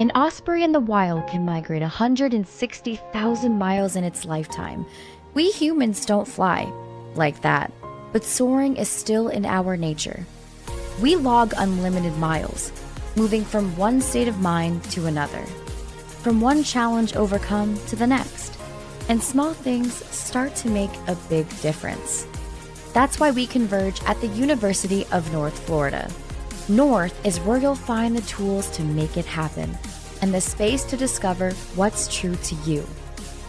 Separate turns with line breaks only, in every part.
An osprey in the wild can migrate 160,000 miles in its lifetime. We humans don't fly like that, but soaring is still in our nature. We log unlimited miles, moving from one state of mind to another, from one challenge overcome to the next. And small things start to make a big difference. That's why we converge at the University of North Florida. North is where you'll find the tools to make it happen and the space to discover what's true to you.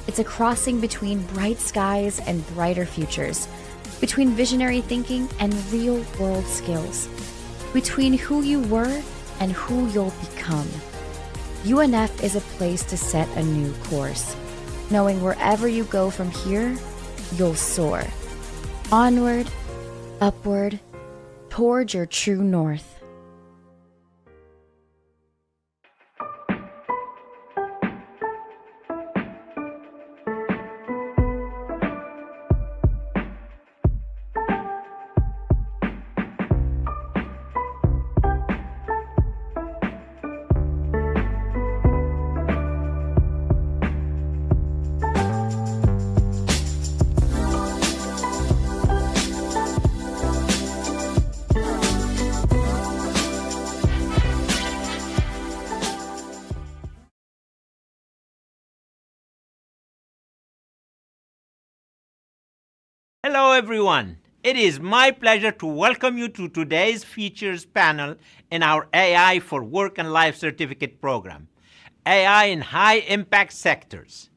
It's a crossing between bright skies and brighter futures, between visionary thinking and real-world skills, between who you were and who you'll become. UNF is a place to set a new course, knowing wherever you go from here, you'll soar. Onward, upward, toward your true north.
Hello everyone. It is my pleasure to welcome you to today's features panel in our AI for Work and Life Certificate program, AI in High Impact Sectors.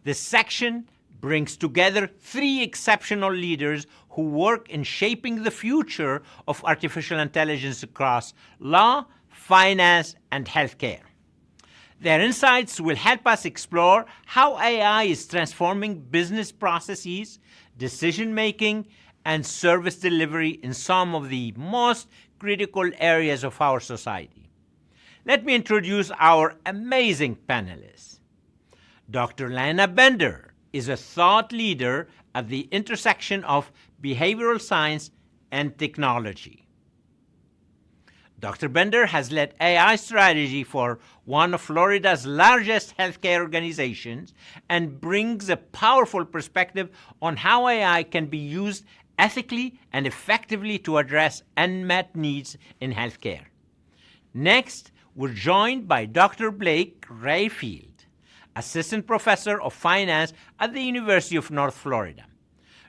This section brings together three exceptional leaders who work in shaping the future of artificial intelligence across law, finance, and healthcare. Their insights will help us explore how AI is transforming business processes, decision-making, and service delivery in some of the most critical areas of our society. Let me introduce our amazing panelists. Dr. Lana Bender is a thought leader at the intersection of behavioral science and technology. Dr. Bender has led AI strategy for one of Florida's largest healthcare organizations and brings a powerful perspective on how AI can be used ethically and effectively to address unmet needs in healthcare. Next, we're joined by Dr. Blake Rayfield, Assistant Professor of Finance at the University of North Florida.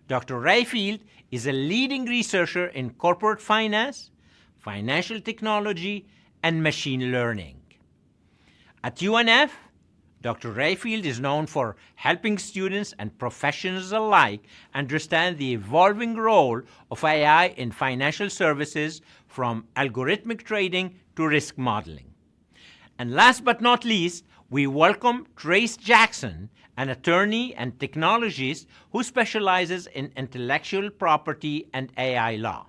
Dr. Rayfield is a leading researcher in corporate finance, financial technology, and machine learning. At UNF, Dr. Rayfield is known for helping students and professionals alike understand the evolving role of AI in financial services, from algorithmic trading to risk modeling. And last but not least, we welcome Trace Jackson, an attorney and technologist who specializes in intellectual property and AI law.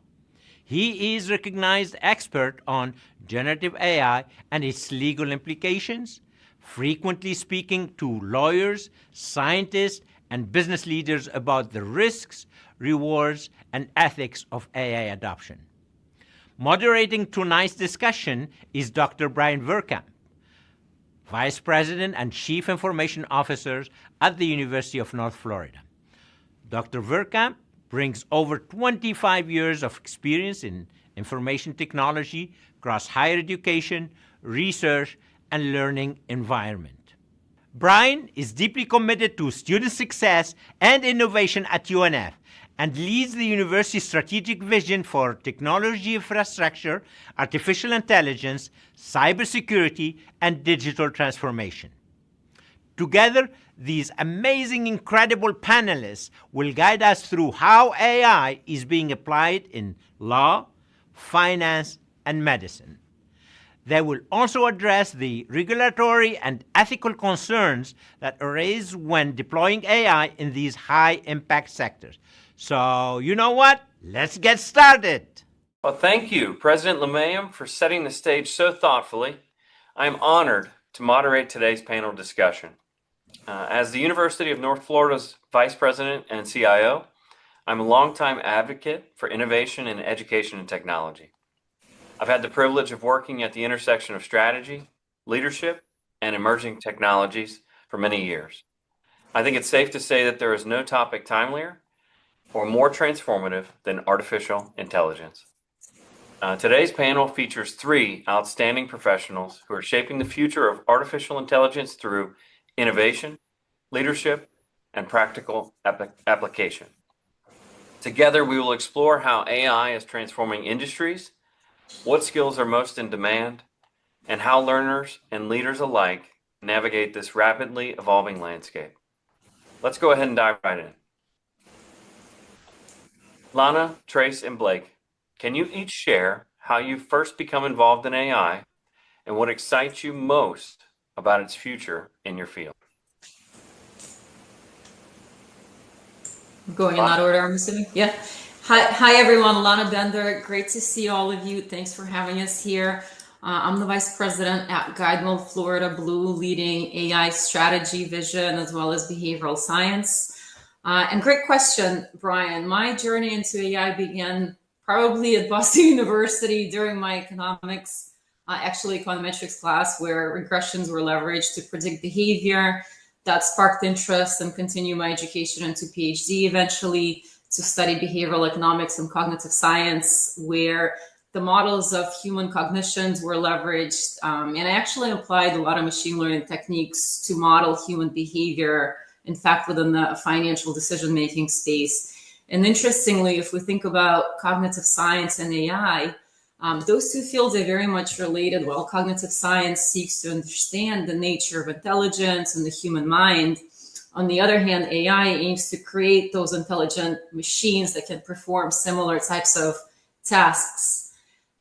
He is a recognized expert on generative AI and its legal implications, frequently speaking to lawyers, scientists, and business leaders about the risks, rewards, and ethics of AI adoption. Moderating tonight's discussion is Dr. Brian Verkamp, Vice President and Chief Information Officer at the University of North Florida. Dr. Verkamp brings over 25 years of experience in information technology across higher education, research, and learning environment. Brian is deeply committed to student success and innovation at UNF and leads the university's strategic vision for technology infrastructure, artificial intelligence, cybersecurity, and digital transformation. Together, these amazing, incredible panelists will guide us through how AI is being applied in law, finance, and medicine. They will also address the regulatory and ethical concerns that arise when deploying AI in these high-impact sectors. So, you know what? Let's get started.
Well, thank you, President LeMayem, for setting the stage so thoughtfully. I am honored to moderate today's panel discussion. As the University of North Florida's Vice President and CIO, I'm a longtime advocate for innovation in education and technology. I've had the privilege of working at the intersection of strategy, leadership, and emerging technologies for many years. I think it's safe to say that there is no topic timelier or more transformative than artificial intelligence. Today's panel features three outstanding professionals who are shaping the future of artificial intelligence through innovation, leadership, and practical application. Together, we will explore how AI is transforming industries, what skills are most in demand, and how learners and leaders alike navigate this rapidly evolving landscape. Let's go ahead and dive right in. Lana, Trace, and Blake, can you each share how you first become involved in AI and what excites you most about its future in your field?
Going in that order, I'm assuming. Yeah. Hi everyone. Lana Bender. Great to see all of you. Thanks for having us here. I'm the vice president at Guidewell Florida Blue, leading AI strategy, vision, as well as behavioral science. And great question, Brian. My journey into AI began probably at Boston University during my econometrics class, where regressions were leveraged to predict behavior. That sparked interest and continued my education into PhD, eventually to study behavioral economics and cognitive science, where the models of human cognitions were leveraged. And I actually applied a lot of machine learning techniques to model human behavior, in fact, within the financial decision-making space. And interestingly, if we think about cognitive science and AI, those two fields are very much related. While cognitive science seeks to understand the nature of intelligence and the human mind, on the other hand, AI aims to create those intelligent machines that can perform similar types of tasks.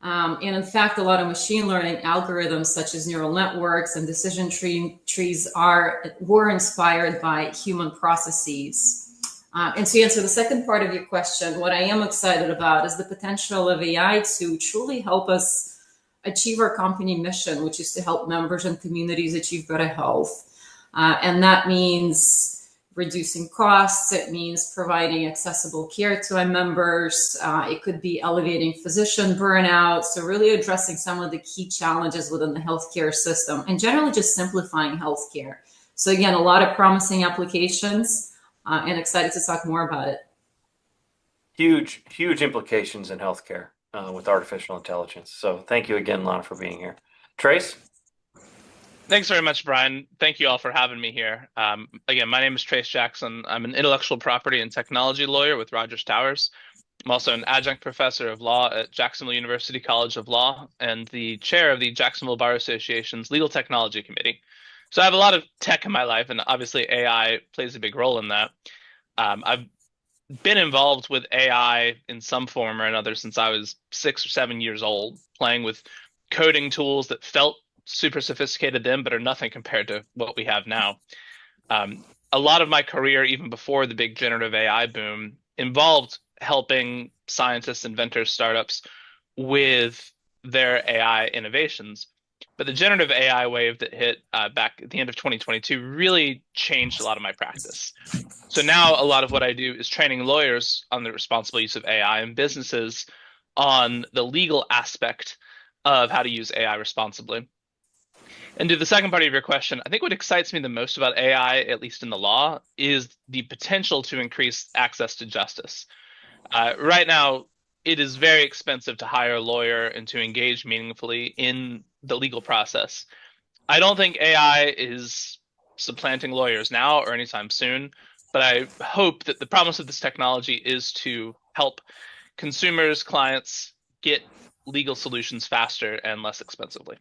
And in fact, a lot of machine learning algorithms, such as neural networks and decision trees, were inspired by human processes. And to answer the second part of your question, what I am excited about is the potential of AI to truly help us achieve our company mission, which is to help members and communities achieve better health. And that means reducing costs. It means providing accessible care to our members. It could be elevating physician burnout. So really addressing some of the key challenges within the healthcare system and generally just simplifying healthcare. So again, a lot of promising applications. And excited to talk more about it.
Huge implications in healthcare with artificial intelligence. So thank you again, Lana, for being here. Trace?
Thanks very much, Brian. Thank you all for having me here. Again, my name is Trace Jackson. I'm an intellectual property and technology lawyer with Rogers Towers. I'm also an adjunct professor of law at Jacksonville University College of Law and the chair of the Jacksonville Bar Association's Legal Technology Committee. So I have a lot of tech in my life, and obviously AI plays a big role in that. I've been involved with AI in some form or another since I was 6 or 7 years old, playing with coding tools that felt super sophisticated then, but are nothing compared to what we have now. A lot of my career, even before the big generative AI boom, involved helping scientists, inventors, startups with their AI innovations. But the generative AI wave that hit back at the end of 2022 really changed a lot of my practice. So now a lot of what I do is training lawyers on the responsible use of AI and businesses on the legal aspect of how to use AI responsibly. And to the second part of your question, I think what excites me the most about AI, at least in the law, is the potential to increase access to justice. Right now, it is very expensive to hire a lawyer and to engage meaningfully in the legal process. I don't think AI is supplanting lawyers now or anytime soon, but I hope that the promise of this technology is to help consumers, clients get legal solutions faster and less expensively.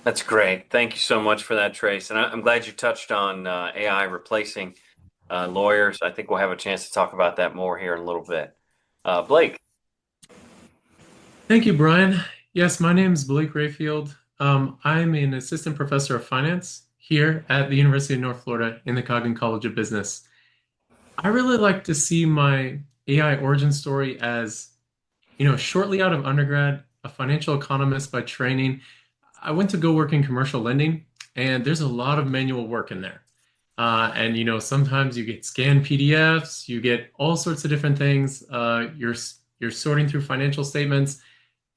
That's great. Thank you so much for that, Trace. And I'm glad you touched on AI replacing lawyers. I think we'll have a chance to talk about that more here in a little bit. Blake.
Thank you, Brian. Yes, my name is Blake Rayfield. I'm an assistant professor of finance here at the University of North Florida in the Coggan College of Business. I really like to see my AI origin story as, shortly out of undergrad, a financial economist by training. I went to go work in commercial lending, and there's a lot of manual work in there. And sometimes you get scanned PDFs, you get all sorts of different things. You're sorting through financial statements.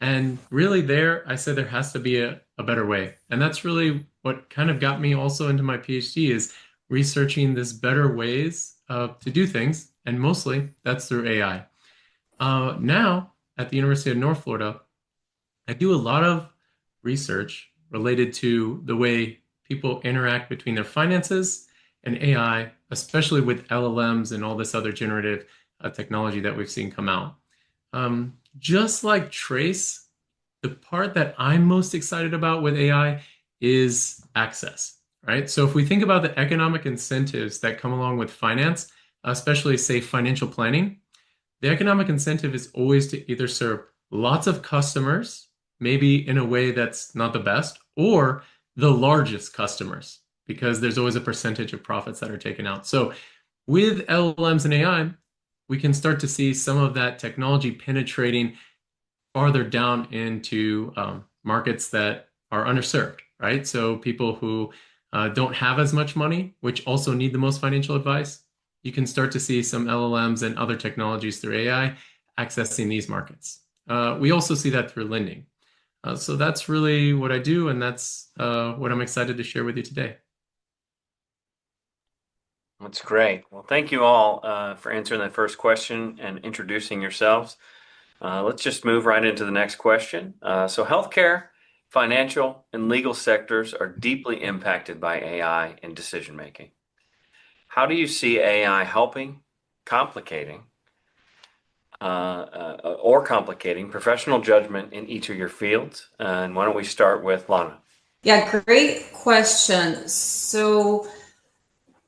And really there, I said there has to be a better way. And that's really what kind of got me also into my PhD is researching this better ways to do things. And mostly that's through AI. Now at the University of North Florida, I do a lot of research related to the way people interact between their finances and AI, especially with LLMs and all this other generative technology that we've seen come out. Just like Trace, the part that I'm most excited about with AI is access, right? So if we think about the economic incentives that come along with finance, especially say financial planning, the economic incentive is always to either serve lots of customers, maybe in a way that's not the best, or the largest customers, because there's always a percentage of profits that are taken out. So with LLMs and AI, we can start to see some of that technology penetrating farther down into markets that are underserved, right? So people who don't have as much money, which also need the most financial advice, you can start to see some LLMs and other technologies through AI accessing these markets. We also see that through lending. So that's really what I do, and that's what I'm excited to share with you today.
That's great. Well, thank you all for answering that first question and introducing yourselves. Let's just move right into the next question. So healthcare, financial, and legal sectors are deeply impacted by AI in decision making. How do you see AI helping, complicating professional judgment in each of your fields? And why don't we start with Lana?
Yeah, great question. So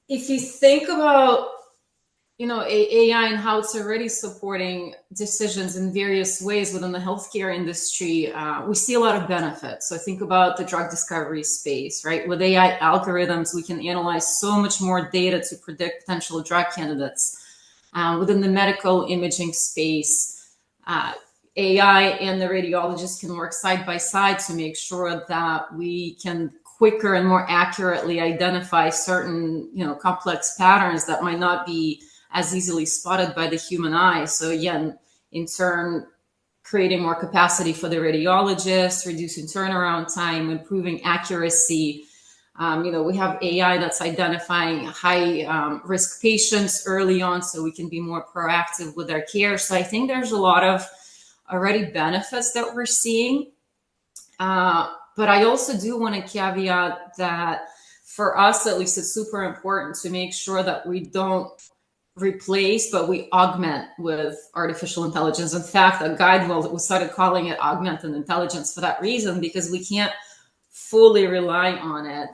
if you think about AI and how it's already supporting decisions in various ways within the healthcare industry, we see a lot of benefits. So think about the drug discovery space, right? With AI algorithms, we can analyze so much more data to predict potential drug candidates. Within the medical imaging space, AI and the radiologist can work side by side to make sure that we can quicker and more accurately identify certain, complex patterns that might not be as easily spotted by the human eye. So again, in turn, creating more capacity for the radiologist, reducing turnaround time, improving accuracy. We have AI that's identifying high risk patients early on so we can be more proactive with our care. So I think there's a lot of already benefits that we're seeing. But I also do want to caveat that for us, at least, it's super important to make sure that we don't replace, but we augment with artificial intelligence. In fact, at Guidewell, we started calling it augmented intelligence for that reason, because we can't fully rely on it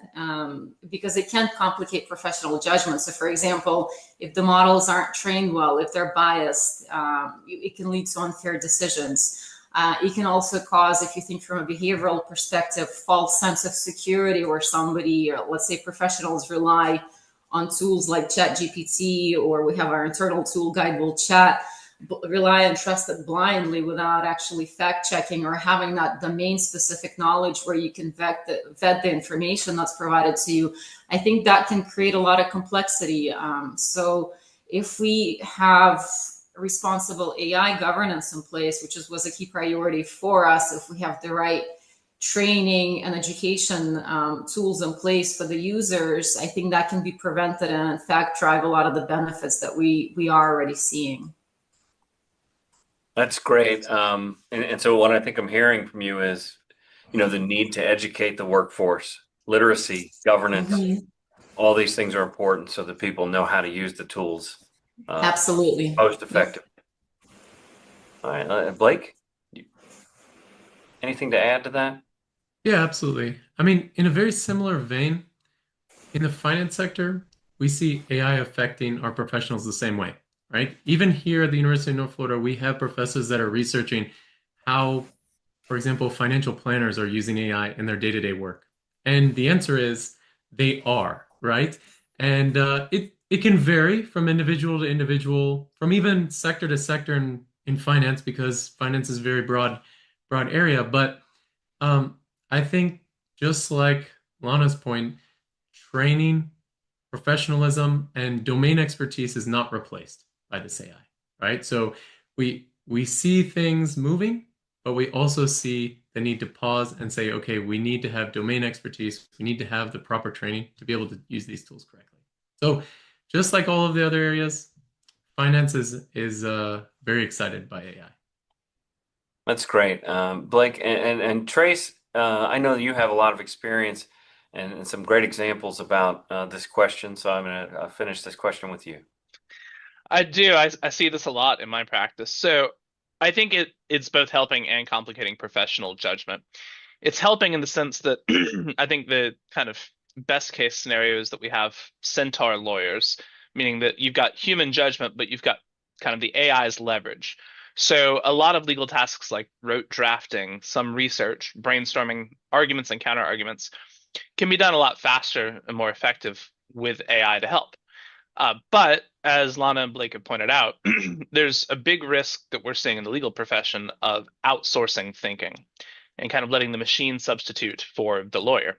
because it can complicate professional judgment. So for example, if the models aren't trained well, if they're biased, it can lead to unfair decisions. It can also cause, if you think from a behavioral perspective, false sense of security, where somebody, or let's say professionals, rely on tools like ChatGPT, or we have our internal tool, Guidewell Chat, rely and trust it blindly without actually fact checking or having that domain specific knowledge where you can vet the information that's provided to you. I think that can create a lot of complexity. So if we have responsible AI governance in place, which was a key priority for us, if we have the right training and education tools in place for the users, I think that can be prevented and in fact drive a lot of the benefits that we are already seeing.
That's great. And so what I think I'm hearing from you is, the need to educate the workforce, literacy, governance, all these things are important so that people know how to use the tools.
Absolutely.
Most effective. All right, Blake, anything to add to that?
Yeah, absolutely. I mean, in a very similar vein, in the finance sector, we see AI affecting our professionals the same way, right? Even here at the University of North Florida, we have professors that are researching how, for example, financial planners are using AI in their day-to-day work. And the answer is they are, right? And it can vary from individual to individual, from even sector to sector in finance, because finance is a very broad area. But I think just like Lana's point, training, professionalism, and domain expertise is not replaced by this AI, right? So we see things moving, but we also see the need to pause and say, okay, we need to have domain expertise. We need to have the proper training to be able to use these tools correctly. So just like all of the other areas, finance is very excited by AI.
That's great. Blake and Trace, I know that you have a lot of experience and some great examples about this question, so I'm going to finish this question with you.
I do. I see this a lot in my practice. So I think it's both helping and complicating professional judgment. It's helping in the sense that I think the kind of best case scenario is that we have centaur lawyers, meaning that you've got human judgment, but you've got kind of the AI's leverage. So a lot of legal tasks like rote drafting, some research, brainstorming arguments and counter arguments can be done a lot faster and more effective with AI to help. But as Lana and Blake have pointed out, there's a big risk that we're seeing in the legal profession of outsourcing thinking and kind of letting the machine substitute for the lawyer.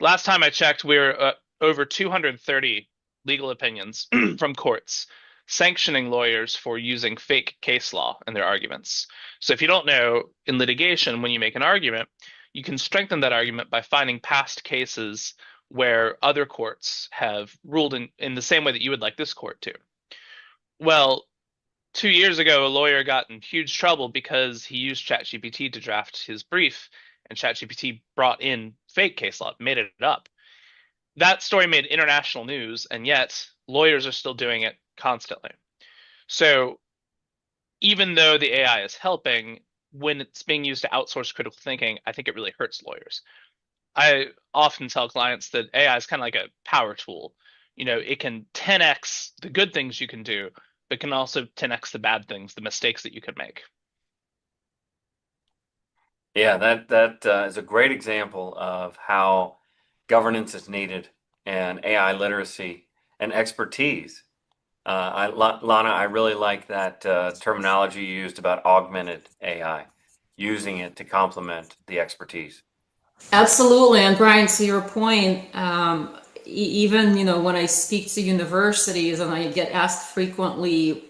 Last time I checked, we're over 230 legal opinions from courts sanctioning lawyers for using fake case law in their arguments. So if you don't know, in litigation, when you make an argument, you can strengthen that argument by finding past cases where other courts have ruled in the same way that you would like this court to. Well, 2 years ago, a lawyer got in huge trouble because he used ChatGPT to draft his brief, and ChatGPT brought in fake case law, made it up. That story made international news, and yet lawyers are still doing it constantly. So even though the AI is helping, when it's being used to outsource critical thinking, I think it really hurts lawyers. I often tell clients that AI is kind of like a power tool. You know, it can 10x the good things you can do, but can also 10x the bad things, the mistakes that you could make.
Yeah, that is a great example of how governance is needed and AI literacy and expertise. Lana, I really like that terminology you used about augmented AI, using it to complement the expertise.
Absolutely. And Brian, to your point, even, when I speak to universities and I get asked frequently,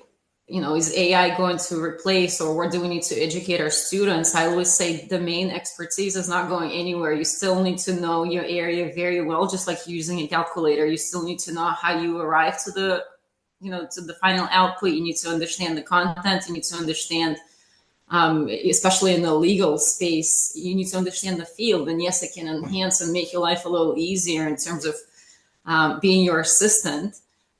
is AI going to replace, or what do we need to educate our students? I always say the main expertise is not going anywhere. You still need to know your area very well, just like using a calculator. You still need to know how you arrive to the final output. You need to understand the content. You need to understand, especially in the legal space, you need to understand the field. And yes, it can enhance and make your life a little easier in terms of being your assistant,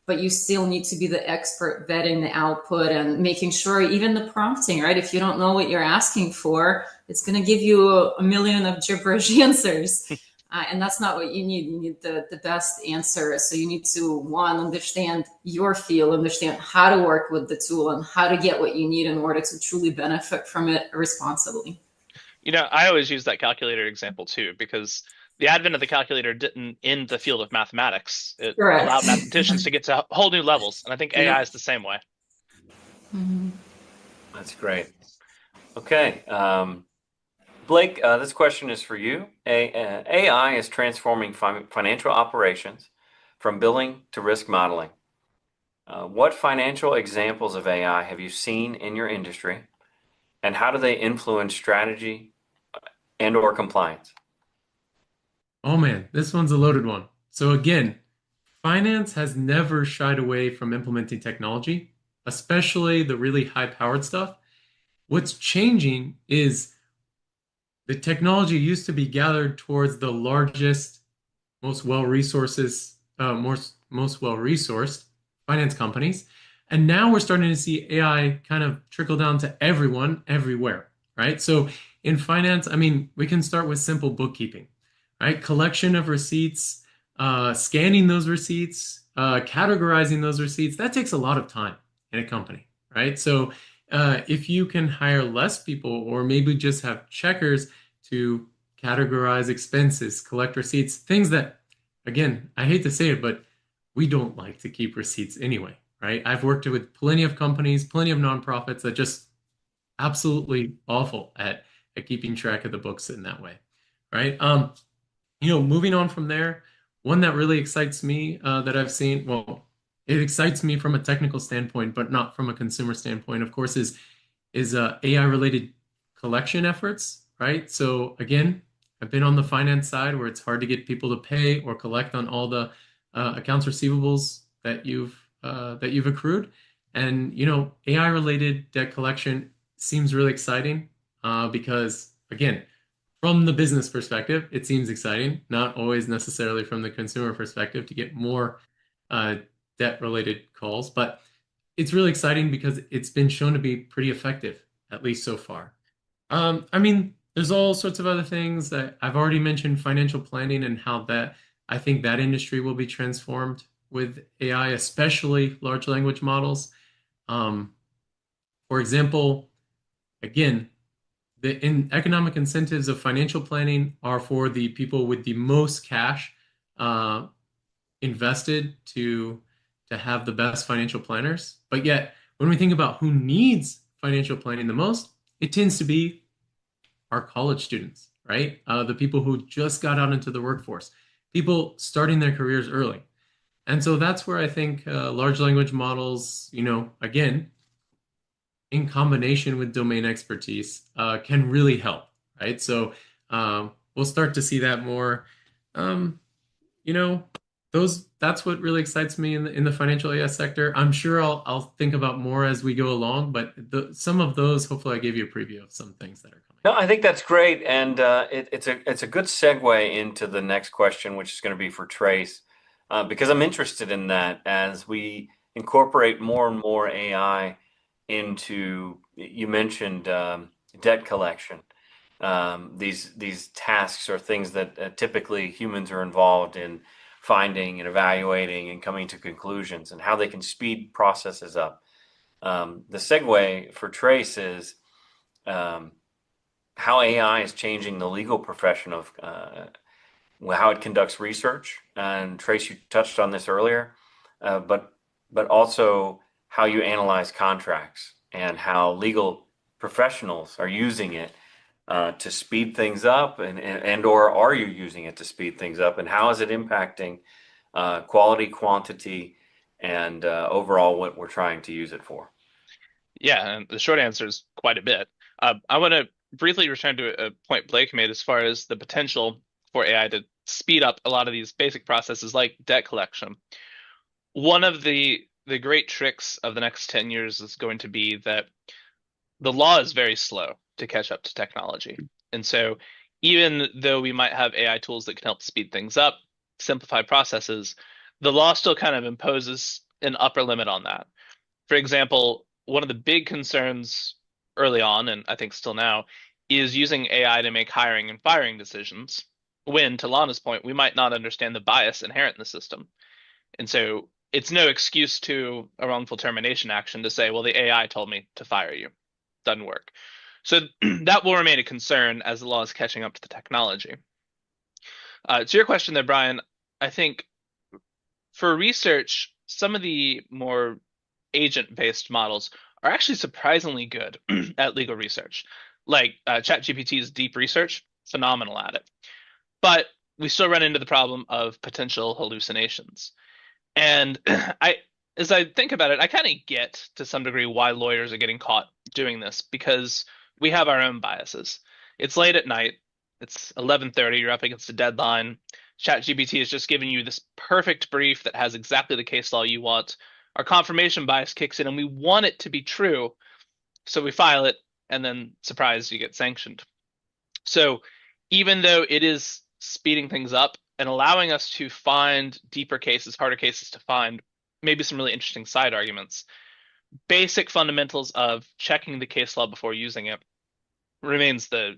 but you still need to be the expert vetting the output and making sure, even the prompting, right? If you don't know what you're asking for, it's going to give you a million of gibberish answers. And that's not what you need. You need the best answer. So you need to, one, understand your field, understand how to work with the tool and how to get what you need in order to truly benefit from it responsibly.
I always use that calculator example too, because the advent of the calculator didn't end the field of mathematics. It
Correct.
allowed mathematicians to get to whole new levels. And I think AI is the same way.
Mm-hmm.
That's great. Okay. Blake, this question is for you. AI is transforming financial operations from billing to risk modeling. What financial examples of AI have you seen in your industry, and how do they influence strategy and/or compliance?
Oh man, this one's a loaded one. So again, finance has never shied away from implementing technology, especially the really high-powered stuff. What's changing is the technology used to be gathered towards the largest, most well-resourced finance companies. And now we're starting to see AI kind of trickle down to everyone, everywhere, right? So in finance, we can start with simple bookkeeping, right? Collection of receipts, scanning those receipts, categorizing those receipts. That takes a lot of time in a company, right? So if you can hire less people, or maybe just have checkers to categorize expenses, collect receipts, things that, again, I hate to say it, but we don't like to keep receipts anyway, right? I've worked with plenty of companies, plenty of nonprofits that just absolutely awful at keeping track of the books in that way, right? Moving on from there, one that really excites me that I've seen, well, it excites me from a technical standpoint, but not from a consumer standpoint, of course, is AI-related collection efforts, right? So again, I've been on the finance side where it's hard to get people to pay or collect on all the accounts receivables that you've accrued. And AI related debt collection seems really exciting because again, from the business perspective, it seems exciting, not always necessarily from the consumer perspective to get more debt related calls, but it's really exciting because it's been shown to be pretty effective, at least so far. I mean, there's all sorts of other things that I've already mentioned, financial planning and how that I think that industry will be transformed with AI, especially large language models. For example, again, the economic incentives of financial planning are for the people with the most cash invested to have the best financial planners. But yet, when we think about who needs financial planning the most, it tends to be our college students, right? The people who just got out into the workforce, people starting their careers early. And so that's where I think large language models, again, in combination with domain expertise, can really help, right? So we'll start to see that more. That's what really excites me in the financial AI sector. I'm sure I'll think about more as we go along, but some of those, hopefully, I gave you a preview of some things that are coming.
No, I think that's great, and it's a good segue into the next question, which is going to be for Trace, because I'm interested in that as we incorporate more and more AI into. You mentioned debt collection. These tasks are things that typically humans are involved in finding and evaluating and coming to conclusions, and how they can speed processes up. The segue for Trace is how AI is changing the legal profession of how it conducts research. And Trace, you touched on this earlier, but also how you analyze contracts and how legal professionals are using it to speed things up, and or are you using it to speed things up, and how is it impacting quality, quantity, and overall what we're trying to use it for?
Yeah, and the short answer is quite a bit. I want to briefly return to a point Blake made as far as the potential for AI to speed up a lot of these basic processes like debt collection. One of the great tricks of the next 10 years is going to be that the law is very slow to catch up to technology. And so even though we might have AI tools that can help speed things up, simplify processes, the law still kind of imposes an upper limit on that. For example, one of the big concerns early on, and I think still now, is using AI to make hiring and firing decisions when, to Lana's point, we might not understand the bias inherent in the system. And so it's no excuse to a wrongful termination action to say, well, the AI told me to fire you. Doesn't work. So that will remain a concern as the law is catching up to the technology. To your question there, Brian, I think for research, some of the more agent-based models are actually surprisingly good at legal research. Like ChatGPT's deep research, phenomenal at it. But we still run into the problem of potential hallucinations. And as I think about it, I kind of get to some degree why lawyers are getting caught doing this, because we have our own biases. It's late at night. It's 11:30. You're up against a deadline. ChatGPT has just given you this perfect brief that has exactly the case law you want. Our confirmation bias kicks in, and we want it to be true. So we file it, and then, surprise, you get sanctioned. So even though it is speeding things up and allowing us to find deeper cases, harder cases to find, maybe some really interesting side arguments, basic fundamentals of checking the case law before using it remains the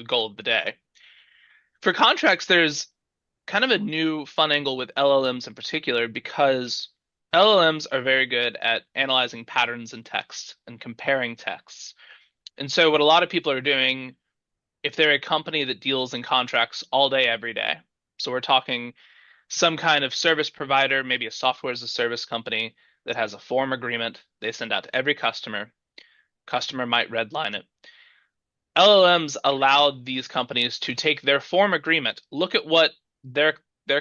goal of the day. For contracts, there's kind of a new fun angle with LLMs in particular, because LLMs are very good at analyzing patterns in text and comparing texts. And so what a lot of people are doing, if they're a company that deals in contracts all day, every day, so we're talking some kind of service provider, maybe a software as a service company that has a form agreement they send out to every customer. Customer might redline it. LLMs allowed these companies to take their form agreement, look at what their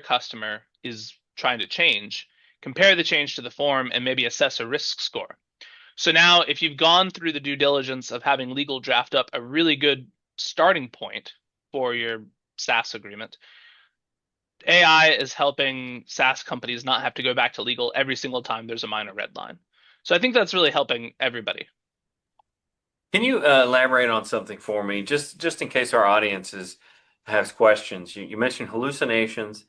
customer is trying to change, compare the change to the form, and maybe assess a risk score. So now if you've gone through the due diligence of having legal draft up a really good starting point for your SaaS agreement, AI is helping SaaS companies not have to go back to legal every single time there's a minor red line. So I think that's really helping everybody.
Can you elaborate on something for me, just in case our audiences has questions? You mentioned hallucinations,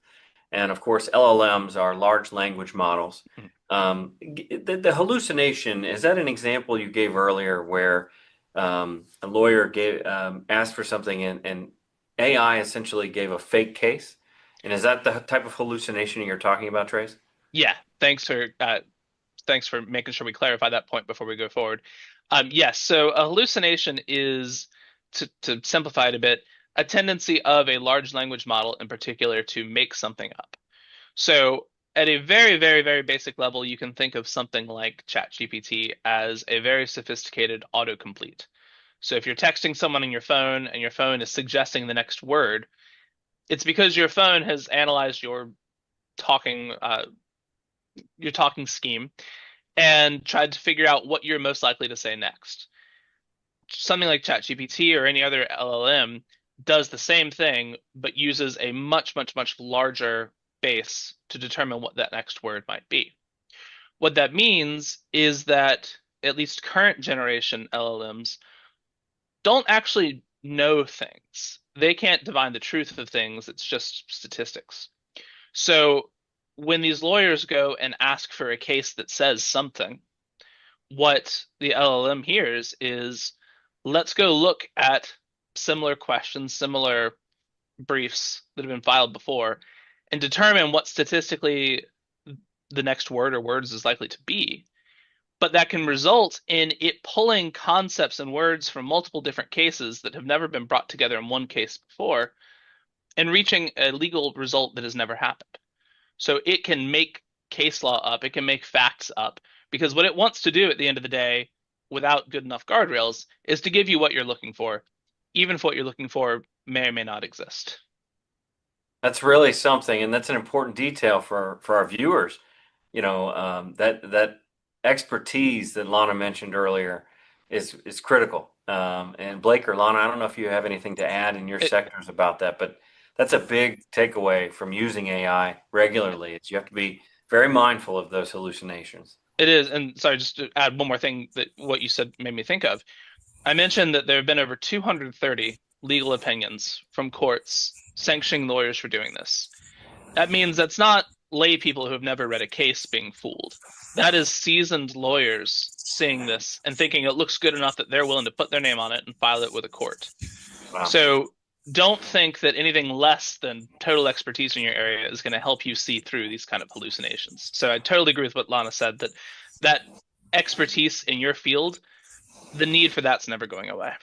and of course, LLMs are large language models. The hallucination, is that an example you gave earlier where a lawyer asked for something and AI essentially gave a fake case? And is that the type of hallucination you're talking about, Trace?
Yeah, thanks for making sure we clarify that point before we go forward. Yes, so a hallucination is, to simplify it a bit, a tendency of a large language model in particular to make something up. So at a very, very, very basic level, you can think of something like ChatGPT as a very sophisticated autocomplete. So if you're texting someone on your phone and your phone is suggesting the next word, it's because your phone has analyzed talking your talking scheme and tried to figure out what you're most likely to say next. Something like ChatGPT or any other LLM does the same thing, but uses a much, much, much larger base to determine what that next word might be. What that means is that at least current generation LLMs don't actually know things. They can't divine the truth of things. It's just statistics. So when these lawyers go and ask for a case that says something, what the LLM hears is, let's go look at similar questions, similar briefs that have been filed before, and determine what statistically the next word or words is likely to be. But that can result in it pulling concepts and words from multiple different cases that have never been brought together in one case before and reaching a legal result that has never happened. So it can make case law up, it can make facts up, because what it wants to do at the end of the day, without good enough guardrails, is to give you what you're looking for, even if what you're looking for may or may not exist.
That's really something, and that's an important detail for our viewers. That expertise that Lana mentioned earlier is critical. And Blake or Lana, I don't know if you have anything to add in your sectors about that, but that's a big takeaway from using AI regularly. It's you have to be very mindful of those hallucinations.
It is, and sorry, just to add one more thing that what you said made me think of. I mentioned that there have been over 230 legal opinions from courts sanctioning lawyers for doing this. That means that's not lay people who have never read a case being fooled. That is seasoned lawyers seeing this and thinking it looks good enough that they're willing to put their name on it and file it with a court.
Wow.
So don't think that anything less than total expertise in your area is going to help you see through these kind of hallucinations. So I totally agree with what Lana said, that expertise in your field, the need for that's never going away.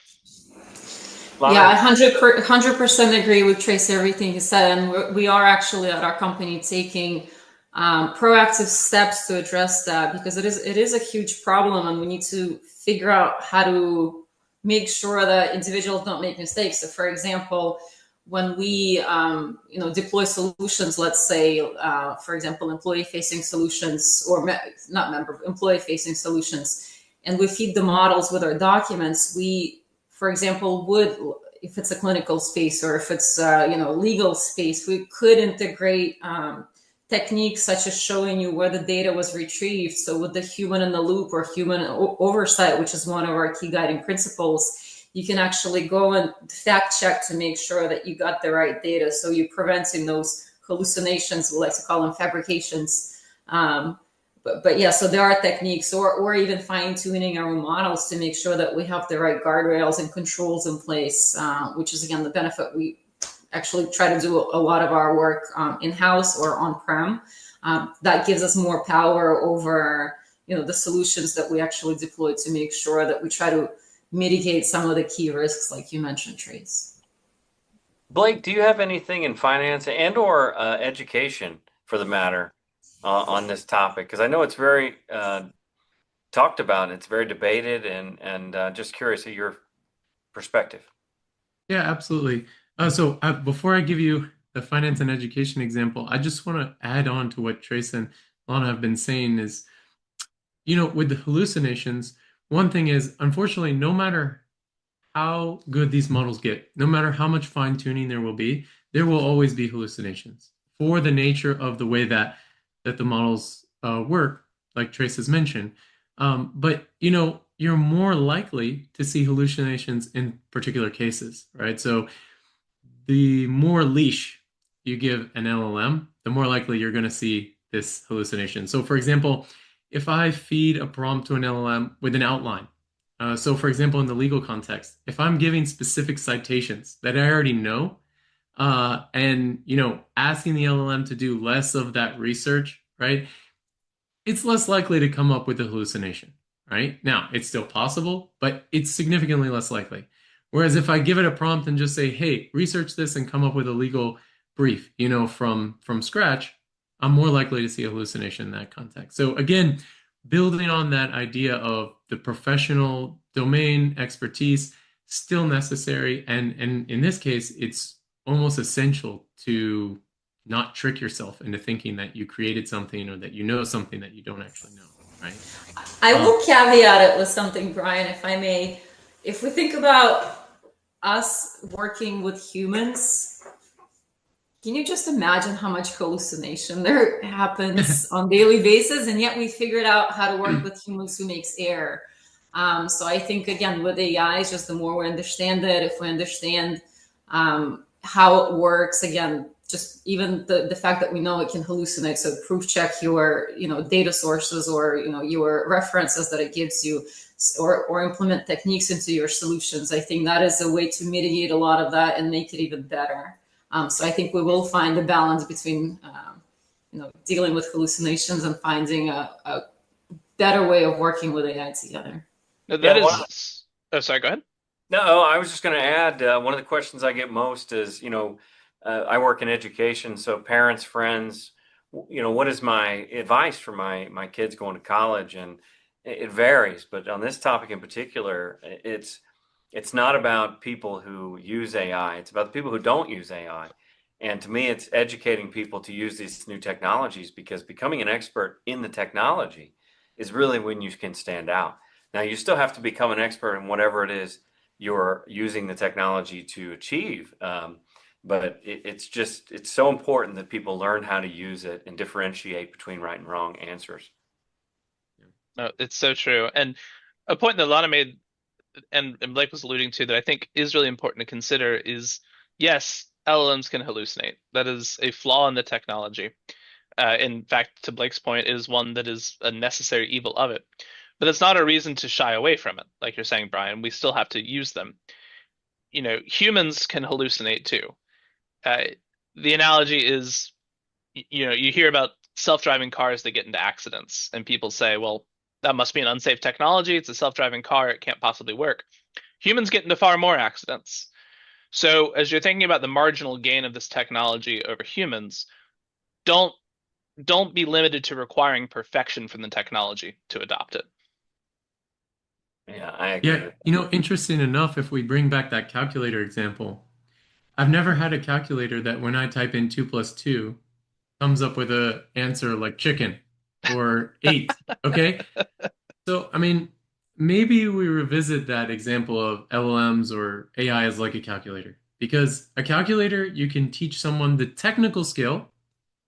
Lana?
Yeah, I 100% agree with Trace, everything he said. And we are actually at our company taking proactive steps to address that, because it is a huge problem, and we need to figure out how to make sure that individuals don't make mistakes. So for example, when we deploy solutions, let's say, for example, employee-facing solutions, or employee-facing solutions, and we feed the models with our documents, we, for example, if it's a clinical space or if it's legal space, we could integrate techniques such as showing you where the data was retrieved. So with the human in the loop or human oversight, which is one of our key guiding principles, you can actually go and fact check to make sure that you got the right data. So you're preventing those hallucinations, we like to call them fabrications. But yeah, so there are techniques, or even fine tuning our models to make sure that we have the right guardrails and controls in place, which is again the benefit. We actually try to do a lot of our work in-house or on-prem. That gives us more power over the solutions that we actually deploy to make sure that we try to mitigate some of the key risks, like you mentioned, Trace.
Blake, do you have anything in finance and or education, for the matter, on this topic? Because I know it's very talked about, it's very debated, and just curious of your perspective.
Yeah, absolutely. So before I give you the finance and education example, I just want to add on to what Trace and Lana have been saying is with the hallucinations, one thing is, unfortunately, no matter how good these models get, no matter how much fine tuning there will always be hallucinations for the nature of the way that the models work, like Trace has mentioned. But you're more likely to see hallucinations in particular cases, right? So the more leash you give an LLM, the more likely you're going to see this hallucination. So, for example, if I feed a prompt to an LLM with an outline, so for example, in the legal context, if I'm giving specific citations that I already know, and asking the LLM to do less of that research, right? It's less likely to come up with a hallucination, right? Now, it's still possible, but it's significantly less likely. Whereas if I give it a prompt and just say, "Hey, research this and come up with a legal brief," from scratch, I'm more likely to see a hallucination in that context. So again, building on that idea of the professional domain expertise still necessary, and in this case, it's almost essential to not trick yourself into thinking that you created something or that you know something that you don't actually know, right?
I will caveat it with something, Brian, if I may. If we think about us working with humans, can you just imagine how much hallucination there happens on daily basis? And yet we figured out how to work with humans who makes error. So I think, again, with AI, it's just the more we understand it, if we understand how it works, again, just even the fact that we know it can hallucinate, so proof check your data sources or your references that it gives you, or implement techniques into your solutions. I think that is a way to mitigate a lot of that and make it even better. So I think we will find a balance between dealing with hallucinations and finding a better way of working with AI together.
No,
Yeah,
that is. Oh, sorry. Go ahead.
No, I was just going to add, one of the questions I get most is, I work in education, so parents, friends, what is my advice for my kids going to college? And it varies, but on this topic in particular, it's not about people who use AI. It's about the people who don't use AI. And to me, it's educating people to use these new technologies, because becoming an expert in the technology is really when you can stand out. Now, you still have to become an expert in whatever it is you're using the technology to achieve. But it's so important that people learn how to use it and differentiate between right and wrong answers.
No, it's so true. And a point that Lana made, and Blake was alluding to, that I think is really important to consider is, yes, LLMs can hallucinate. That is a flaw in the technology. In fact, to Blake's point, is one that is a necessary evil of it. But it's not a reason to shy away from it. Like you're saying, Brian, we still have to use them. Humans can hallucinate too. The analogy is, you hear about self-driving cars that get into accidents, and people say, well, that must be an unsafe technology. It's a self-driving car. It can't possibly work. Humans get into far more accidents. So as you're thinking about the marginal gain of this technology over humans, don't be limited to requiring perfection from the technology to adopt it.
Yeah, I agree.
Yeah, interesting enough, if we bring back that calculator example, I've never had a calculator that when I type in 2 + 2 comes up with an answer like chicken or 8. Okay. So, maybe we revisit that example of LLMs or AI as like a calculator, because a calculator, you can teach someone the technical skill